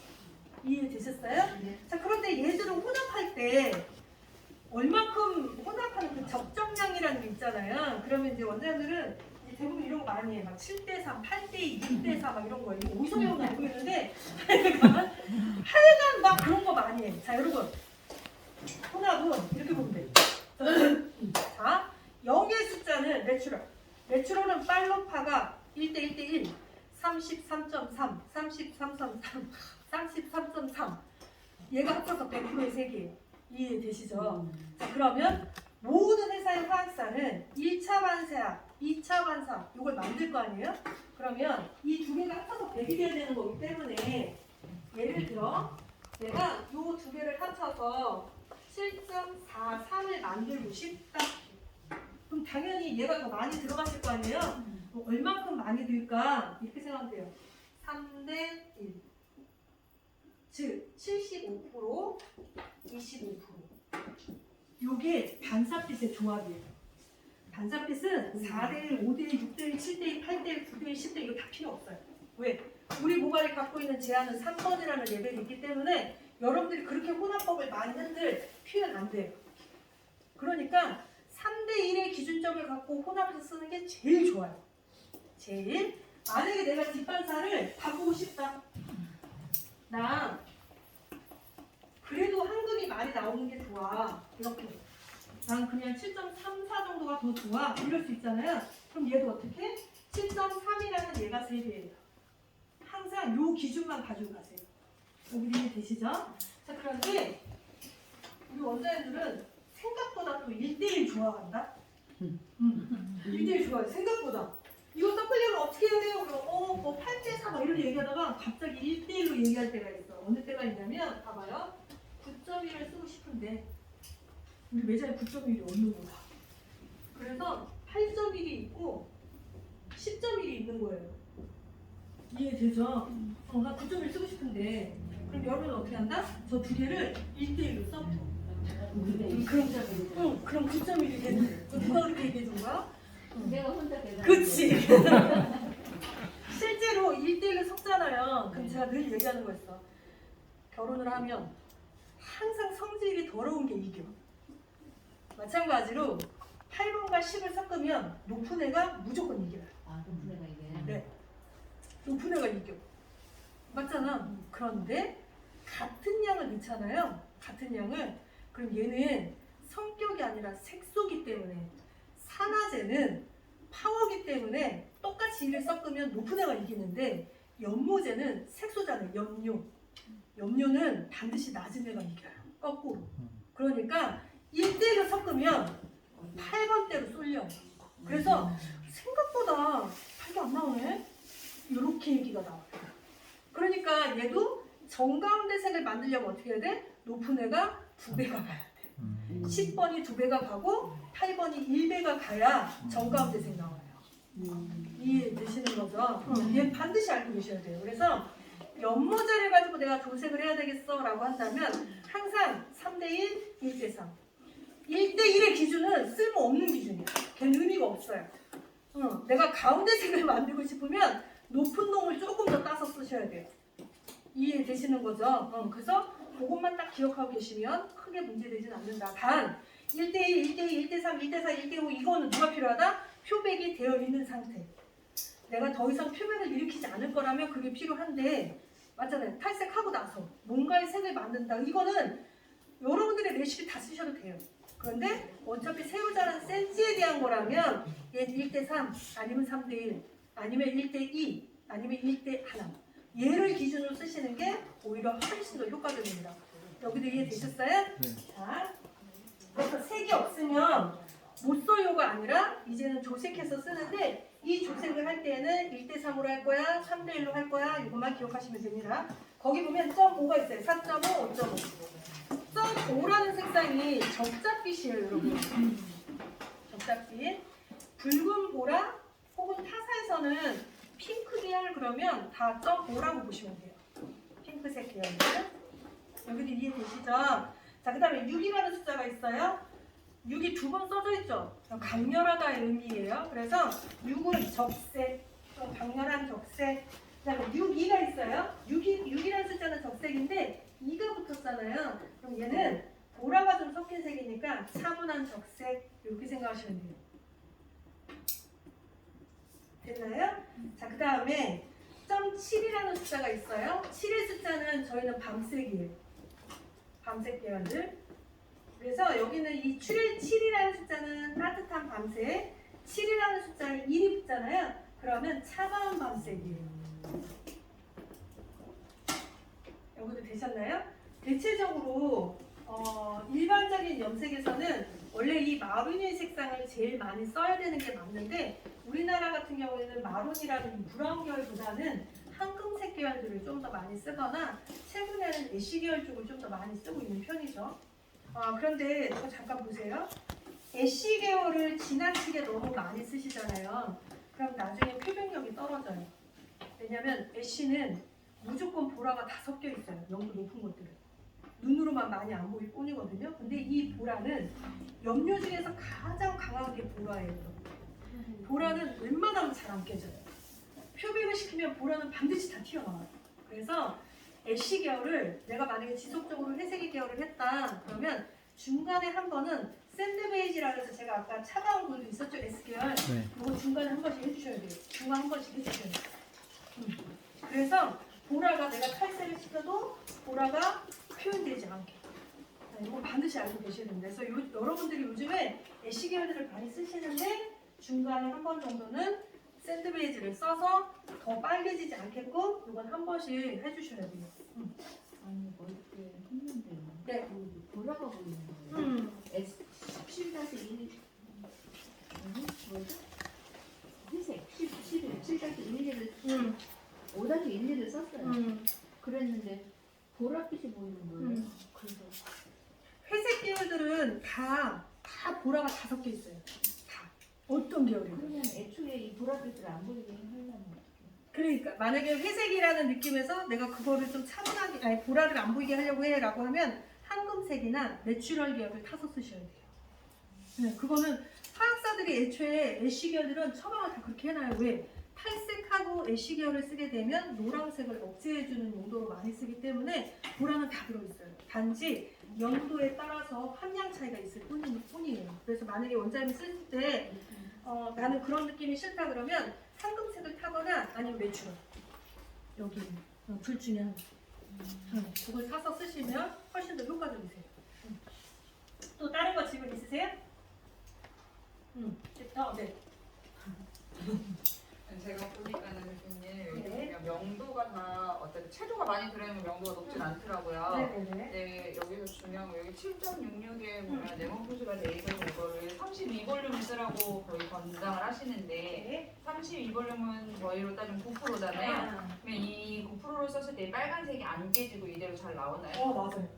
이해되셨어요? 네. 자, 그런데 얘들은 혼합할 때 얼마큼 혼합하는 그 적정량이라는 게 있잖아요. 그러면 이제 원장님들은 대부분 이런 거 많이 해. 막 7대3, 8대2, 6대4 막 이런 거. 이거 어디서 배운가 모르겠는데 하여간 막 그런 거 많이 해. 자, 여러분. 혼합은 이렇게 보면 돼. 자, 0의 숫자는 내추럴. 내추럴은 팔로파가 1대1대1, 33.3, 33.3, 33.3. 얘가 합쳐서 100%의 세개예요. 이해되시죠? 자, 그러면 모든 회사의 화학사는 1차 반사, 2차 반사 이걸 만들 거 아니에요? 그러면 이 두 개가 합쳐서 100이 돼야 되는 거기 때문에 예를 들어 내가 이 두 개를 합쳐서 7.43을 만들고 싶다. 그럼 당연히 얘가 더 많이 들어갔을 거 아니에요? 뭐 얼만큼 많이 들까? 이렇게 생각하면 돼요. 3대1 즉 75%, 25%. 요게 반사빛의 조합이에요. 반사빛은 4대1, 5대1, 6대1, 7대1, 8대1, 9대1, 10대1 이거 다 필요 없어요. 왜? 우리 모발이 갖고 있는 제한은 3번이라는 레벨이 있기 때문에 여러분들이 그렇게 혼합법을 많이 흔들 필요는 안 돼요. 그러니까 3대1의 기준점을 갖고 혼합해서 쓰는 게 제일 좋아요. 제일. 만약에 내가 뒷반사를 바꾸고 싶다. 나 그래도 한금이 많이 나오는 게 좋아. 이렇게. 난 그냥 7.34 정도가 더 좋아. 이럴 수 있잖아요. 그럼 얘도 어떻게? 7.3이라는 얘가 3배예요. 항상 요 기준만 가지고 가세요. 여기 이해되시죠? 자, 그런데 우리 원자연들은 생각보다 또 1대1 좋아한다? 1대1 좋아해. 생각보다. 이거 섞으려면 어떻게 해야 돼요? 그럼 뭐 8대4 막 이런 얘기하다가 갑자기 1대1로 얘기할 때가 있어. 어느 때가 있냐면 봐봐요. 9.1을 쓰고 싶은데 우리 매장에 9.1이 없는 거야. 그래서 8.1이 있고 10.1이 있는 거예요. 이해되죠? 나 9.1 쓰고 싶은데 그럼 여러분은 어떻게 한다? 저 두 개를 1대1로 써. 그럼 9.1이 되는 거예요. 누가 그렇게 얘기해 준 거야? 내가 혼자 대답. 그치. 실제로 1대1로 섞잖아요. 그럼 제가 늘 얘기하는 거였어. 결혼을 하면 항상 성질이 더러운 게 이겨. 마찬가지로 8번과 10을 섞으면 높은 애가 무조건 이겨요. 아, 그럼 내가 이게. 네. 높은 애가 이겨. 맞잖아. 그런데 같은 양을 넣잖아요. 같은 양을. 그럼 얘는 성격이 아니라 색소기 때문에 산화제는 파워기 때문에 똑같이 이를 섞으면 높은 애가 이기는데 연모제는 색소잖아요. 염료. 염료는 반드시 낮은 애가 이겨요. 거꾸로. 그러니까 1대1로 섞으면 8번대로 쏠려. 그래서 생각보다 8개 안 나오네? 이렇게 얘기가 나와요. 그러니까 얘도 정가운데 색을 만들려면 어떻게 해야 돼? 높은 애가 2배가 가야 돼. 10번이 2배가 가고 8번이 1배가 가야 정가운데 색 나와요. 이해되시는 거죠? 얘 반드시 알고 계셔야 돼요. 그래서 연모제를 가지고 내가 도색을 해야 되겠어 라고 한다면 항상 3대1, 1대3. 1대1의 기준은 쓸모없는 기준이야. 걔는 의미가 없어요. 내가 가운데 색을 만들고 싶으면 높은 놈을 조금 더 따서 쓰셔야 돼요. 이해되시는 거죠? 그래서 그것만 딱 기억하고 계시면 크게 문제되진 않는다. 단 1대1, 1대2, 1대3, 1대4, 1대5 이거는 누가 필요하다? 표백이 되어 있는 상태. 내가 더 이상 표백을 일으키지 않을 거라면 그게 필요한데 맞잖아요. 탈색하고 나서 뭔가의 색을 만든다. 이거는 여러분들의 레시피 다 쓰셔도 돼요. 그런데 어차피 새로 자란 센스에 대한 거라면 얘는 1대3 아니면 3대1 아니면 1대2 아니면 1대1 얘를 기준으로 쓰시는 게 오히려 훨씬 더 효과적입니다. 여기도 이해되셨어요? 네. 자, 그래서 색이 없으면 못 써요가 아니라 이제는 조색해서 쓰는데 이 조색을 할 때는 1대3으로 할 거야, 3대1로 할 거야 이것만 기억하시면 됩니다. 거기 보면 0.5가 있어요. 4.5, 5.5. 0.5라는 색상이 적자빛이에요, 여러분. 적자빛. 붉은 보라 혹은 타사에서는 핑크 계열 그러면 다 0.5라고 보시면 돼요. 핑크색 계열은. 여기도 이해되시죠? 자, 그 다음에 6이라는 숫자가 있어요. 6이 2번 써져 있죠? 강렬하다의 의미예요. 그래서 6은 적색, 좀 강렬한 적색. 그 다음에 6, 2가 있어요. 6이라는 숫자는 적색인데 2가 붙었잖아요. 그럼 얘는 보라가 좀 섞인 색이니까 차분한 적색 이렇게 생각하시면 돼요. 자, 그 다음에 0.7이라는 숫자가 있어요. 7의 숫자는 저희는 밤색이에요. 밤색 계열들. 그래서 여기는 이 7이라는 숫자는 따뜻한 밤색, 7이라는 숫자는 1이 붙잖아요. 그러면 차가운 밤색이에요. 여기도 되셨나요? 대체적으로 일반적인 염색에서는 원래 이 마룬의 색상을 제일 많이 써야 되는 게 맞는데 우리나라 같은 경우에는 마룬이라는 이 브라운 계열보다는 황금색 계열들을 좀 더 많이 쓰거나 최근에는 애쉬 계열 쪽을 좀 더 많이 쓰고 있는 편이죠. 그런데 저 잠깐 보세요. 애쉬 계열을 지나치게 너무 많이 쓰시잖아요. 그럼 나중에 표백력이 떨어져요. 왜냐면 애쉬는 무조건 보라가 다 섞여 있어요. 영도 높은 것들은. 눈으로만 많이 안 보일 뿐이거든요. 근데 이 보라는 염료 중에서 가장 강한 게 보라예요. 보라는 웬만하면 잘 안 깨져요. 표백을 시키면 보라는 반드시 다 튀어나와요. 그래서 애쉬 계열을 내가 만약에 지속적으로 회색의 계열을 했다 그러면 중간에 한 번은 샌드 베이지라고 해서 제가 아까 차가운 물도 있었죠, S계열. 네. 그거 중간에 한 번씩 해주셔야 돼요. 중간 한 번씩 해주셔야 돼요. 그래서 보라가 내가 탈색을 시켜도 보라가 표현되지 않게. 이거 반드시 알고 계셔야 됩니다. 그래서 여러분들이 요즘에 애쉬 계열들을 많이 쓰시는데 중간에 한 번 정도는 샌드 베이지를 써서 더 빨개지지 않게끔 이건 한 번씩 해주셔야 돼요. 아니 머리 때 했는데 네. 보라가 보이는 거예요. S17-1 뭐죠? 회색 7-1을 5-1을 썼어요. 그랬는데 보랏빛이 보이는 거예요. 그래서 회색 계열들은 다 보라가 다 섞여 있어요. 다. 어떤 계열이든. 그러면 애초에 이 보랏빛을 안 보이게 하려면 어떡해요? 그러니까 만약에 회색이라는 느낌에서 내가 그거를 좀 차분하게 아니 보라를 안 보이게 하려고 해라고 하면 황금색이나 내추럴 계열을 타서 쓰셔야 돼요. 네, 그거는 화학사들이 애초에 애쉬 계열들은 처방을 다 그렇게 해놔요. 왜? 탈색하고 애쉬 계열을 쓰게 되면 노란색을 억제해주는 용도로 많이 쓰기 때문에 보라는 다 들어있어요. 단지 영도에 따라서 함량 차이가 있을 뿐이에요. 그래서 만약에 원장님이 쓸 때 나는 그런 느낌이 싫다 그러면 황금색을 타거나 아니면 내추럴 여기 둘 중에 하나 그걸 사서 쓰시면 훨씬 더 효과적이세요. 또 다른 거 질문 있으세요? 네. 제가 보니까는 교수님 네. 여기 명도가 다 어떤 채도가 많이 들어있는 명도가 높진 않더라고요. 네네네. 네, 여기서 중요한 거 여기 7.66에 보면 네모 표시가 돼 있어서 이거를 32볼륨 쓰라고 거의 권장을 하시는데 네. 32볼륨은 저희로 따지면 9%잖아요. 그러면 이 9%를 썼을 때 빨간색이 안 깨지고 이대로 잘 나오나요? 맞아요.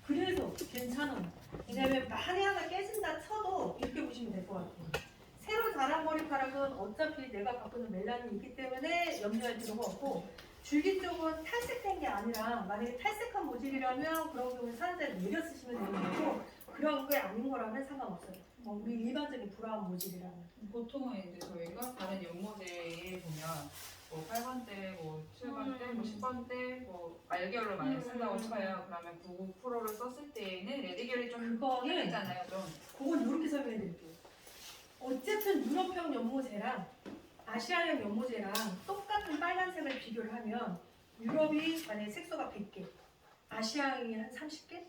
그래서 괜찮아요. 왜냐면 만에 하나 깨진다 쳐도 이렇게 보시면 될 것 같아요. 새로 자란 머리카락은 어차피 내가 갖고 있는 멜라닌이 있기 때문에 염려할 필요가 없고 줄기 쪽은 탈색된 게 아니라 만약에 탈색한 모질이라면 그런 경우에 산자를 내려 쓰시면 되는 거고 그런 게 아닌 거라면 상관없어요. 우리 일반적인 브라운 모질이라면. 보통은 이제 저희가 다른 연모제에 보면 뭐 8번대, 뭐 7번대, 뭐 10번대, 뭐 알계열을 많이 쓴다고 쳐요. 그러면 9%를 썼을 때에는 레드계열이 좀 그거는 힘들잖아요, 좀. 그건 이렇게 설명해 드릴게요. 어쨌든 유럽형 연모제랑 아시아형 연모제랑 똑같은 빨간색을 비교를 하면 유럽이 만약에 색소가 100개, 아시아형이 한 30개?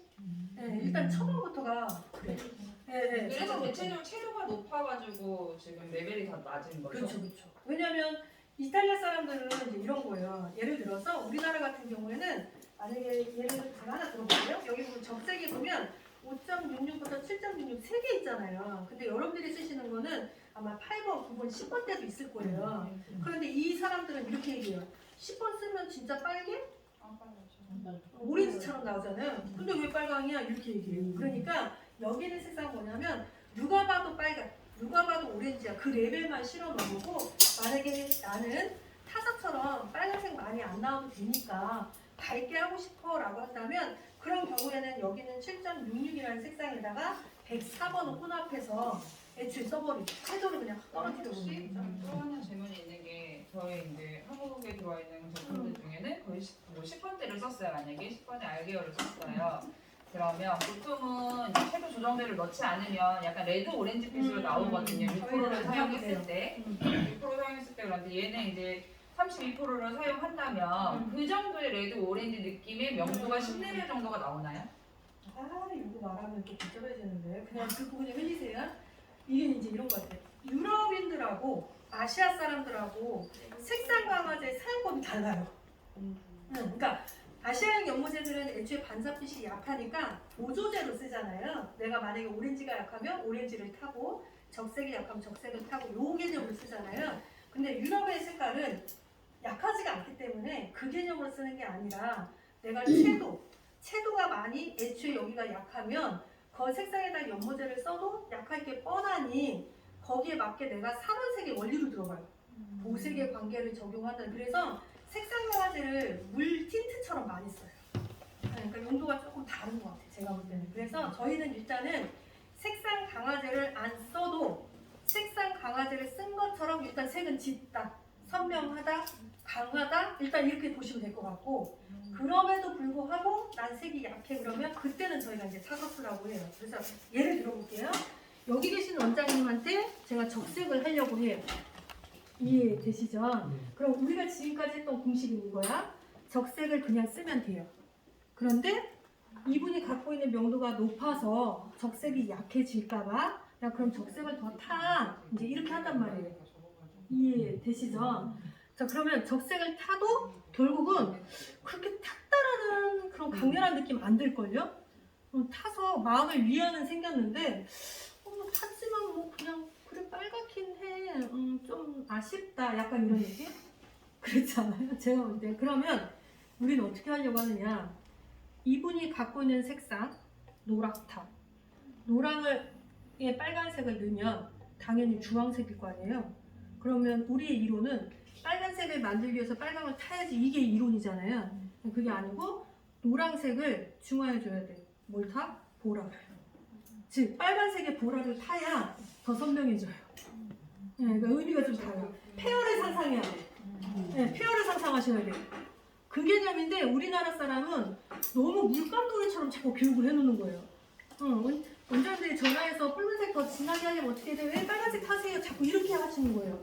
네, 일단 처방부터가 그래. 네, 그래서 대체적으로 채도가 높아가지고 지금 레벨이 다 낮은 거죠. 그렇죠, 그렇죠. 왜냐하면 이탈리아 사람들은 이제 이런 거예요. 예를 들어서 우리나라 같은 경우에는 만약에 예를 들어서 제가 하나 들어볼게요. 여기 보면 적색에 보면 5.66부터 7.66 3개 있잖아요. 근데 여러분들이 쓰시는 거는 아마 8번, 9번, 10번 때도 있을 거예요. 그런데 이 사람들은 이렇게 얘기해요. 10번 쓰면 진짜 빨개? 오렌지처럼 나오잖아요. 근데 왜 빨강이야? 이렇게 얘기해요. 그러니까 여기 있는 색상은 뭐냐면 누가 봐도 빨간, 누가 봐도 오렌지야. 그 레벨만 실어 놓은 거고 만약에 나는 타사처럼 빨간색 많이 안 나와도 되니까 밝게 하고 싶어 라고 한다면 그런 경우에는 여기는 7.66이라는 색상에다가 104번을 혼합해서 애초에 써버리고 채도를 그냥 떨어뜨려 혹시 버리는 또 하나 질문이 있는 게 저희 이제 한국에 들어와 있는 제품들 중에는 거의 10번대를 썼어요. 만약에 10번에 알게어를 썼어요. 그러면 보통은 채도 조정제를 넣지 않으면 약간 레드 오렌지 빛으로 나오거든요. 6%를 사용했을 때 6% 사용했을 때 때문에 그런데 얘는 이제 32%를 사용한다면 그 정도의 레드 오렌지 느낌의 명도가 10레벨 정도가 나오나요? 아, 이거 말하면 또 복잡해지는데 그냥 듣고 그냥 흘리세요. 이게 이제 이런 것 같아요. 유럽인들하고 아시아 사람들하고 색상 강화제 사용법이 달라요. 그러니까 아시아형 연모제들은 애초에 반사빛이 약하니까 보조제로 쓰잖아요. 내가 만약에 오렌지가 약하면 오렌지를 타고 적색이 약하면 적색을 타고 요 개념으로 쓰잖아요. 근데 유럽의 색깔은 약하지가 않기 때문에 그 개념으로 쓰는 게 아니라 내가 채도가 많이 애초에 여기가 약하면 그 색상에다 연모제를 써도 약할 게 뻔하니 거기에 맞게 내가 산화색의 원리로 들어가요. 보색의 관계를 적용한다. 그래서 색상 강화제를 물 틴트처럼 많이 써요. 그러니까 용도가 조금 다른 것 같아요. 제가 볼 때는. 그래서 저희는 일단은 색상 강화제를 안 써도 색상 강화제를 쓴 것처럼 일단 색은 짙다, 선명하다, 강하다 일단 이렇게 보시면 될 것 같고 그럼에도 불구하고 난 색이 약해 그러면 그때는 저희가 이제 사각수라고 해요. 그래서 예를 들어볼게요. 여기 계신 원장님한테 제가 적색을 하려고 해요. 이해되시죠? 그럼 우리가 지금까지 했던 공식은 이거야. 적색을 그냥 쓰면 돼요. 그런데 이분이 갖고 있는 명도가 높아서 적색이 약해질까봐 야 그럼 적색을 더 타. 이제 이렇게 한단 말이에요. 이해되시죠? 자 그러면 적색을 타도 결국은 그렇게 탔다라는 그런 강렬한 느낌 안 들걸요? 타서 마음을 위안은 생겼는데 하지만 뭐 그냥 그래 빨갛긴 해. 좀 아쉽다. 약간 이런 얘기? 그렇잖아요. 제가 볼 때. 그러면 우리는 어떻게 하려고 하느냐. 이분이 갖고 있는 색상 노랗다. 노랑에 빨간색을 넣으면 당연히 주황색일 거 아니에요. 그러면 우리의 이론은 빨간색을 만들기 위해서 빨강을 타야지 이게 이론이잖아요. 그게 아니고 노란색을 중화해줘야 돼. 뭘 타? 보라를. 즉 빨간색의 보라를 타야 더 선명해져요. 네, 그러니까 의미가 좀 달라요. 페어를 상상해야 돼. 네, 페어를 상상하셔야 돼요. 그 개념인데 우리나라 사람은 너무 물감놀이처럼 자꾸 교육을 해놓는 거예요. 원장님들이 전화해서 붉은색 더 진하게 하려면 어떻게 돼요? 왜 빨간색 타세요? 자꾸 이렇게 하시는 거예요.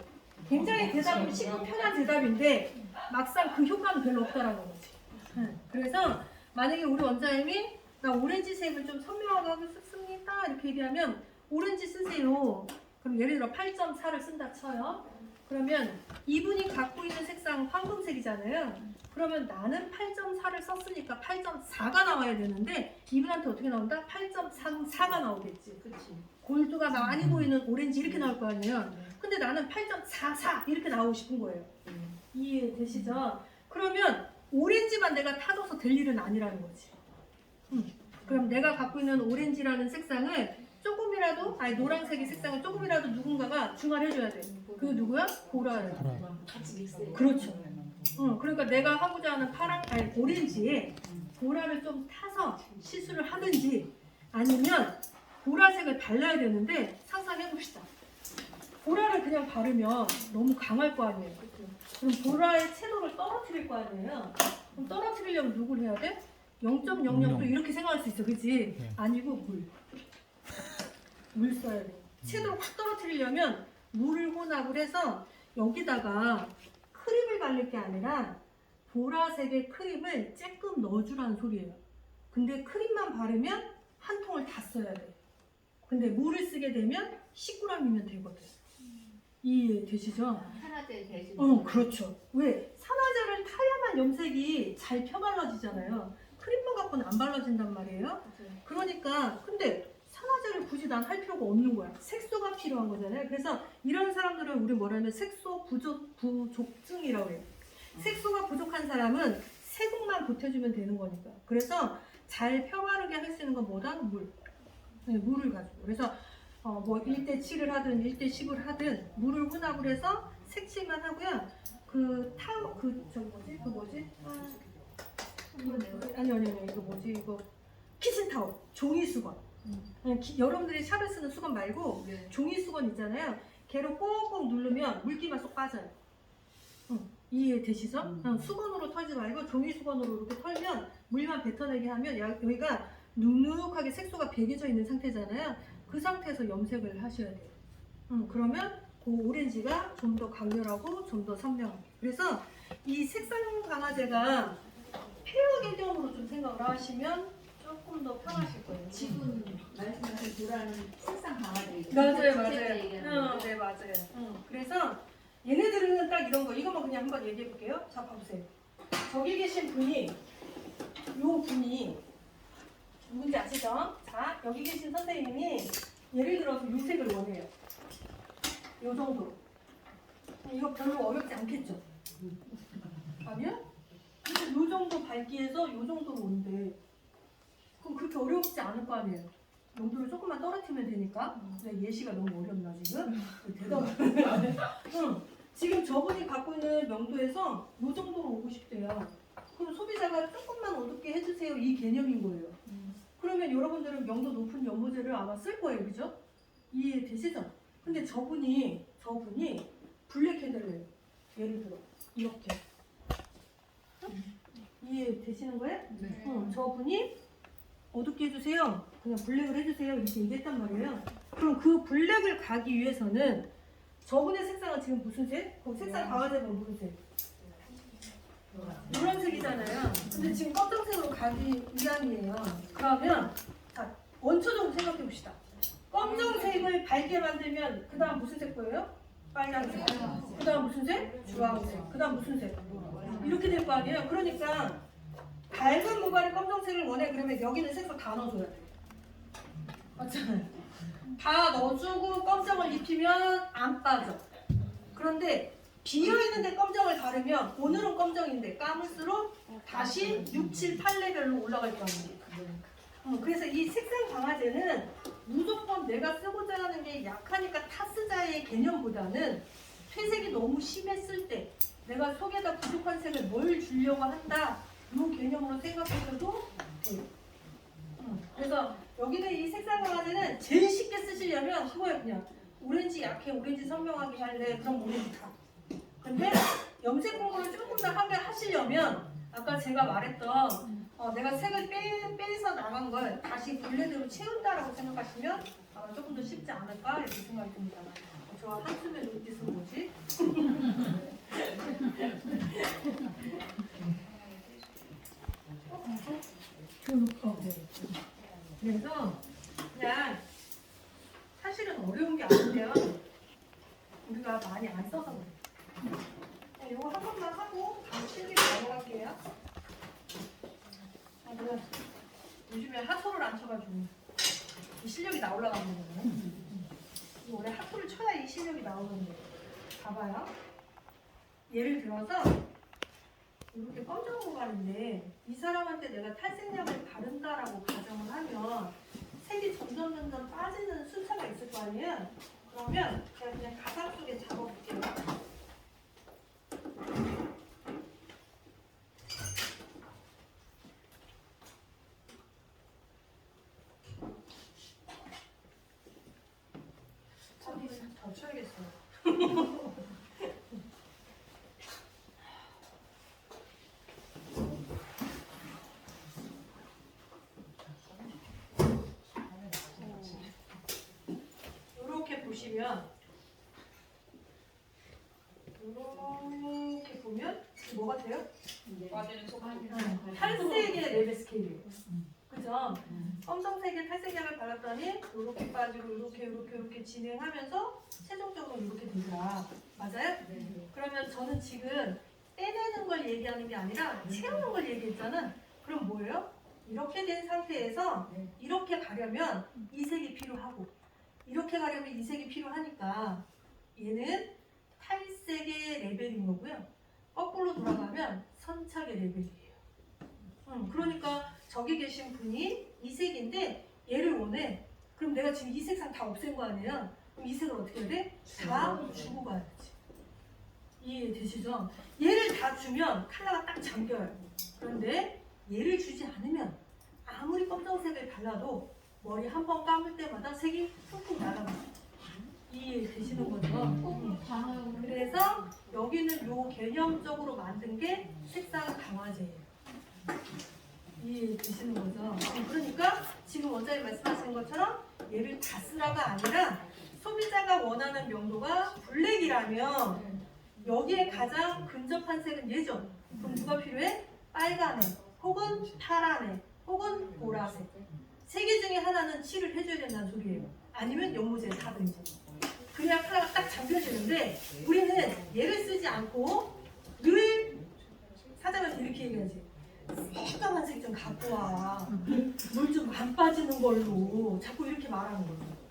굉장히 대답은 쉽고 편한 대답인데 막상 그 효과는 별로 없다라는 거지. 그래서 만약에 우리 원장님이 나 오렌지색을 좀 선명하게 하고 싶습니다 이렇게 얘기하면 오렌지 쓰세요. 그럼 예를 들어 8.4를 쓴다 쳐요. 그러면 이분이 갖고 있는 색상 황금색이잖아요. 그러면 나는 8.4를 썼으니까 8.4가 나와야 되는데 이분한테 어떻게 나온다? 8.34가 나오겠지. 그렇지. 골드가 많이 보이는 오렌지 이렇게 나올 거 아니에요. 근데 나는 8.44 이렇게 나오고 싶은 거예요. 이해되시죠? 그러면 오렌지만 내가 타줘서 될 일은 아니라는 거지. 그럼 내가 갖고 있는 오렌지라는 색상을 조금이라도, 아니 노란색의 색상을 조금이라도 누군가가 중화해줘야 돼. 그 누구야? 보라를. 같이 믹스해. 그렇죠. 그러니까 내가 하고자 하는 오렌지에 보라를 좀 타서 시술을 하든지 아니면 보라색을 발라야 되는데 상상해봅시다. 보라를 그냥 바르면 너무 강할 거 아니에요. 그럼 보라의 채도를 떨어뜨릴 거 아니에요. 그럼 떨어뜨리려면 누굴 해야 돼? 0.00도 이렇게 생각할 수 있어. 그치? 네. 아니고 물 써야 돼. 채도를 확 떨어뜨리려면 물을 혼합을 해서 여기다가 크림을 바를 게 아니라 보라색의 크림을 조금 넣어주라는 소리예요. 근데 크림만 바르면 한 통을 다 써야 돼. 근데 물을 쓰게 되면 10g이면 되거든. 이해되시죠? 산화제 대신. 그렇죠. 왜? 산화제를 타야만 염색이 잘 펴발라지잖아요. 크림만 갖고는 안 발라진단 말이에요. 그러니까 근데 산화제를 굳이 난 할 필요가 없는 거야. 색소가 필요한 거잖아요. 그래서 이런 사람들은 우리 뭐라면 색소 부족증이라고 해요. 색소가 부족한 사람은 세국만 보태주면 되는 거니까. 그래서 잘 펴바르게 할 수 있는 건 뭐다? 물. 네, 물을 가지고. 그래서 뭐 1대7을 하든 1대10을 하든 물을 혼합을 해서 색칠만 하고요. 아니 이거 뭐지? 이거 키친타올, 종이 수건. 여러분들이 샵에 쓰는 수건 말고 종이 수건 있잖아요. 걔로 꼭꼭 누르면 물기만 쏙 빠져요. 이해되시죠? 수건으로 털지 말고 종이 수건으로 이렇게 털면 물만 뱉어내게 하면 여기가 눅눅하게 색소가 배겨져 있는 상태잖아요. 그 상태에서 염색을 하셔야 돼요. 그러면 그 오렌지가 좀 더 강렬하고 좀 더 선명하게. 그래서 이 색상 강화제가 페어 개념으로 좀 생각을 하시면 조금 더 편하실 거예요. 지금 말씀하신 도라는 색상 강화제. 네, 맞아요. 그래서 얘네들은 딱 이런 거, 이것만 그냥 한번 얘기해 볼게요. 자, 봐보세요. 저기 계신 분이, 요 분이 누군지 아시죠? 자, 여기 계신 선생님이 예를 들어서 요 색을 원해요. 요 정도. 이거 별로 어렵지 않겠죠? 아니요? 요 정도 밝기에서 요 정도로 온대. 그럼 그렇게 어렵지 않을 거 아니에요? 농도를 조금만 떨어뜨리면 되니까. 근데 예시가 너무 어렵나 지금? 대답을. 응. 지금 저분이 갖고 있는 명도에서 요 정도로 오고 싶대요. 그럼 소비자가 조금만 어둡게 해주세요. 이 개념인 거예요. 그러면 여러분들은 명도 높은 연모제를 아마 쓸 거예요. 그죠? 이해되시죠? 근데 저분이 블랙 헤드를 해요. 예를 들어 이렇게. 이해되시는 거예요? 네. 저분이 어둡게 해주세요. 그냥 블랙을 해주세요. 이렇게 얘기했단 말이에요. 그럼 그 블랙을 가기 위해서는 저분의 색상은 지금 무슨 색? 그 색상 강화되면 무슨 색? 노란색이잖아요. 근데 지금 검정색으로 가기 위함이에요. 그러면 자, 원초적으로 생각해 봅시다. 검정색을 밝게 만들면 그 다음 무슨 색 보여요? 빨간색. 그 다음 무슨 색? 주황색. 그 다음 무슨 색? 이렇게 될 거 아니에요. 그러니까 밝은 모발의 검정색을 원해. 그러면 여기는 색소 다 넣어줘야 돼. 맞잖아요. 다 넣어주고 검정을 입히면 안 빠져. 그런데 비어있는데 검정을 바르면 오늘은 검정인데 감을수록 다시 6, 7, 8레벨로 올라갈 거 아니에요. 그래서 이 색상 강화제는 무조건 내가 쓰고자 하는 게 약하니까 타스자의 개념보다는 퇴색이 너무 심했을 때 내가 속에다 부족한 색을 뭘 주려고 한다 이 개념으로 생각하셔도 돼요. 그래서 여기는 이 색상 강화제는 제일 쉽게 쓰시려면 그거예요. 그냥 오렌지 약해, 오렌지 선명하게 할래, 그럼 오렌지 가. 근데 염색 공부를 조금 더 하게 하시려면 아까 제가 말했던 내가 색을 빼서 나간 걸 다시 블레드로 채운다라고 생각하시면 아마 조금 더 쉽지 않을까 이렇게 생각이 듭니다. 저 한숨의 눈빛은 뭐지? 그래서 그냥 사실은 어려운 게 아닌데요. 우리가 많이 안 써서 그래요. 이거 한 번만 하고 다음 실기로 넘어갈게요. 요즘에 하소를 안 쳐가지고 이 실력이 나오려고 하는 거예요. 원래 하소를 쳐야 이 실력이 나오는데 봐봐요. 예를 들어서 이렇게 검정 모발인데 이 사람한테 내가 탈색약을 바른다라고 가정을 하면 색이 점점 빠지는 순차가 있을 거 아니에요? 그러면 제가 그냥 가상 속에 잡아볼게요. 더 쳐야겠어요. 이렇게 보시면 이렇게 보면 뭐 같아요? 빠지는 속도. 탈색의 레벨 스케일이에요. 그죠? 검정색의 탈색약을 발랐더니 이렇게 빠지고 이렇게 진행하면서 최종적으로 이렇게 되더라. 맞아요? 그러면 저는 지금 떼내는 걸 얘기하는 게 아니라 채우는 걸 얘기했잖아. 그럼 뭐예요? 이렇게 된 상태에서 이렇게 가려면 이 색이 필요하고 이렇게 가려면 이 색이 필요하니까 얘는 탈색의 레벨인 거고요. 거꾸로 돌아가면 선착의 레벨이에요. 그러니까 저기 계신 분이 이 색인데 얘를 원해. 그럼 내가 지금 이 색상 다 없앤 거 아니에요? 그럼 이 색을 어떻게 해야 돼? 다 주고 가야지. 이해되시죠? 얘를 다 주면 컬러가 딱 잠겨요. 그런데 얘를 주지 않으면 아무리 검정색을 발라도 머리 한 번 감을 때마다 색이 funkfunk 날아가요. 이해되시는 거죠? 그래서 여기는 요 개념적으로 만든 게 색상 강화제예요. 이해되시는 거죠? 그러니까 지금 원장님 말씀하시는 것처럼 얘를 다 쓰라가 아니라 소비자가 원하는 명도가 블랙이라면 여기에 가장 근접한 색은 얘죠. 그럼 누가 필요해? 빨간색, 혹은 파란색, 혹은 보라색. 세 개 중에 하나는 칠을 해줘야 된다는 소리예요. 아니면 연모제를 사든지. 그래야 컬러가 딱 잡혀지는데 우리는 얘를 쓰지 않고 늘 사장한테 이렇게 얘기하지. 새까만 색 좀 갖고 와. 물 좀 안 빠지는 걸로. 자꾸 이렇게 말하는 거예요.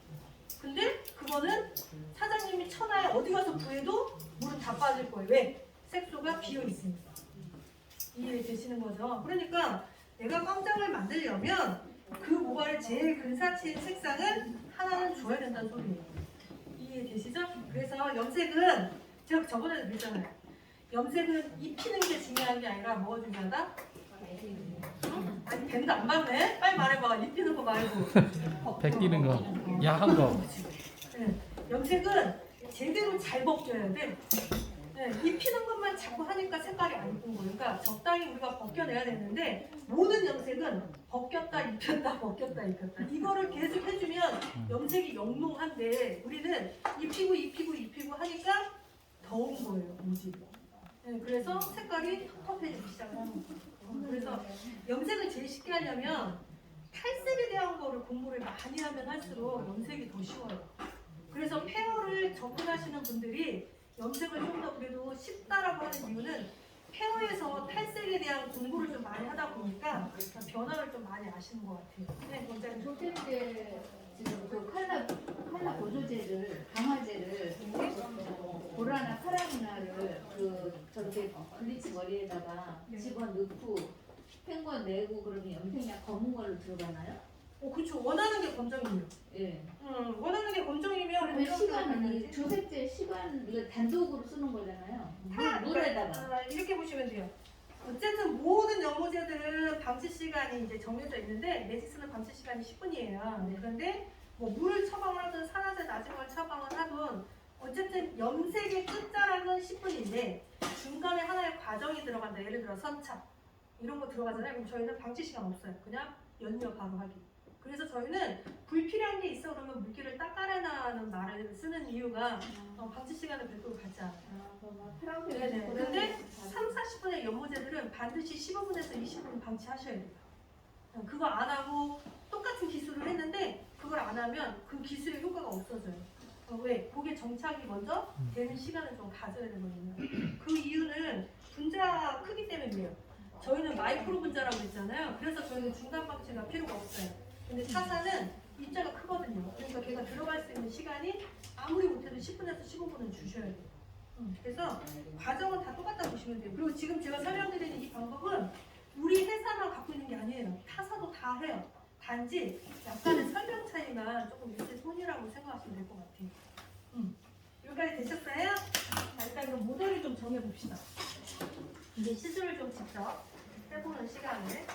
근데 그거는 사장님이 천하에 어디 가서 구해도 물은 다 빠질 거예요. 왜? 색소가 비어 있으니까. 이해되시는 거죠? 그러니까 내가 깜짝을 만들려면 그 모발의 제일 근사치인 색상은 하나는 줘야 된다는 소리예요. 이해되시죠? 그래서 염색은 제가 저번에도 그랬잖아요. 염색은 입히는 게 중요한 게 아니라 뭐가 중요하다? 아니 밴드 안 맞네? 빨리 말해봐. 입히는 거 말고. 벗기는 거, 야한 거. 네. 염색은 제대로 잘 벗겨야 돼. 네. 입히는 것만 자꾸 하니까 색깔이 안 이쁜 거예요. 그러니까 적당히 우리가 벗겨내야 되는데 모든 염색은 벗겼다 입혔다 벗겼다 입혔다 이거를 계속 해주면 염색이 영롱한데 우리는 입히고 하니까 더운 거예요. 모질이. 네. 그래서 색깔이 텁텁해지기 시작하는 거예요. 그래서 염색을 제일 쉽게 하려면 탈색에 대한 거를 공부를 많이 하면 할수록 염색이 더 쉬워요. 그래서 페어를 접근하시는 분들이 염색을 좀 더 그래도 쉽다라고 하는 이유는 페어에서 탈색에 대한 공부를 좀 많이 하다 보니까 변화를 좀 많이 아시는 것 같아요. 네, 원장님. 조태 때 지금 그 컬러 보조제를 강화제를 보라나 파라미나를 그 저렇게 블리치 머리에다가 집어넣고 펜건 내고 그러면 염색약 검은 걸로 들어가나요? 그렇죠. 원하는 게 검정이에요. 예. 원하는 게 검정이면 그러면 검정 시간은 들어가야지. 이 조색제 시간 이거 단독으로 쓰는 거잖아요. 다 물에다가. 이렇게 보시면 돼요. 어쨌든 모든 연모제들은 방치 시간이 이제 정해져 있는데 메지스는 방치 시간이 10분이에요. 네. 그런데 뭐 물을 처방을 하든 산화제 낮은 걸 처방을 하든 어쨌든 염색의 끝자락은 10분인데 중간에 하나의 과정이 들어간다. 예를 들어 선착 이런 거 들어가잖아요. 그럼 저희는 방치 시간 없어요. 그냥 연료 바로 하기. 그래서 저희는 불필요한 게 있어 그러면 물기를 닦아내라는 말을 쓰는 이유가 방치 시간을 별도로 갖지 않아요. 네네. 근데 3, 40분의 연모제들은 반드시 15분에서 20분 방치하셔야 돼요. 그거 안 하고 똑같은 기술을 했는데 그걸 안 하면 그 기술의 효과가 없어져요. 왜? 고개 정착이 먼저 되는 시간을 좀 가져야 되거든요. 그 이유는 분자 크기 때문이에요. 저희는 마이크로 분자라고 했잖아요. 그래서 저희는 중간 방치가 필요가 없어요. 근데 타사는 입자가 크거든요. 그러니까 걔가 들어갈 수 있는 시간이 아무리 못해도 10분에서 15분은 주셔야 돼요. 그래서 과정은 다 똑같다 보시면 돼요. 그리고 지금 제가 설명드리는 이 방법은 우리 회사만 갖고 있는 게 아니에요. 타사도 다 해요. 단지 약간의 설명 차이가 조금 있을 뿐이라고 생각하시면 될 것 같아요. 여기까지 되셨어요? 자, 일단 그럼 모델을 좀 정해봅시다. 이제 시술을 좀 직접 해보는 시간을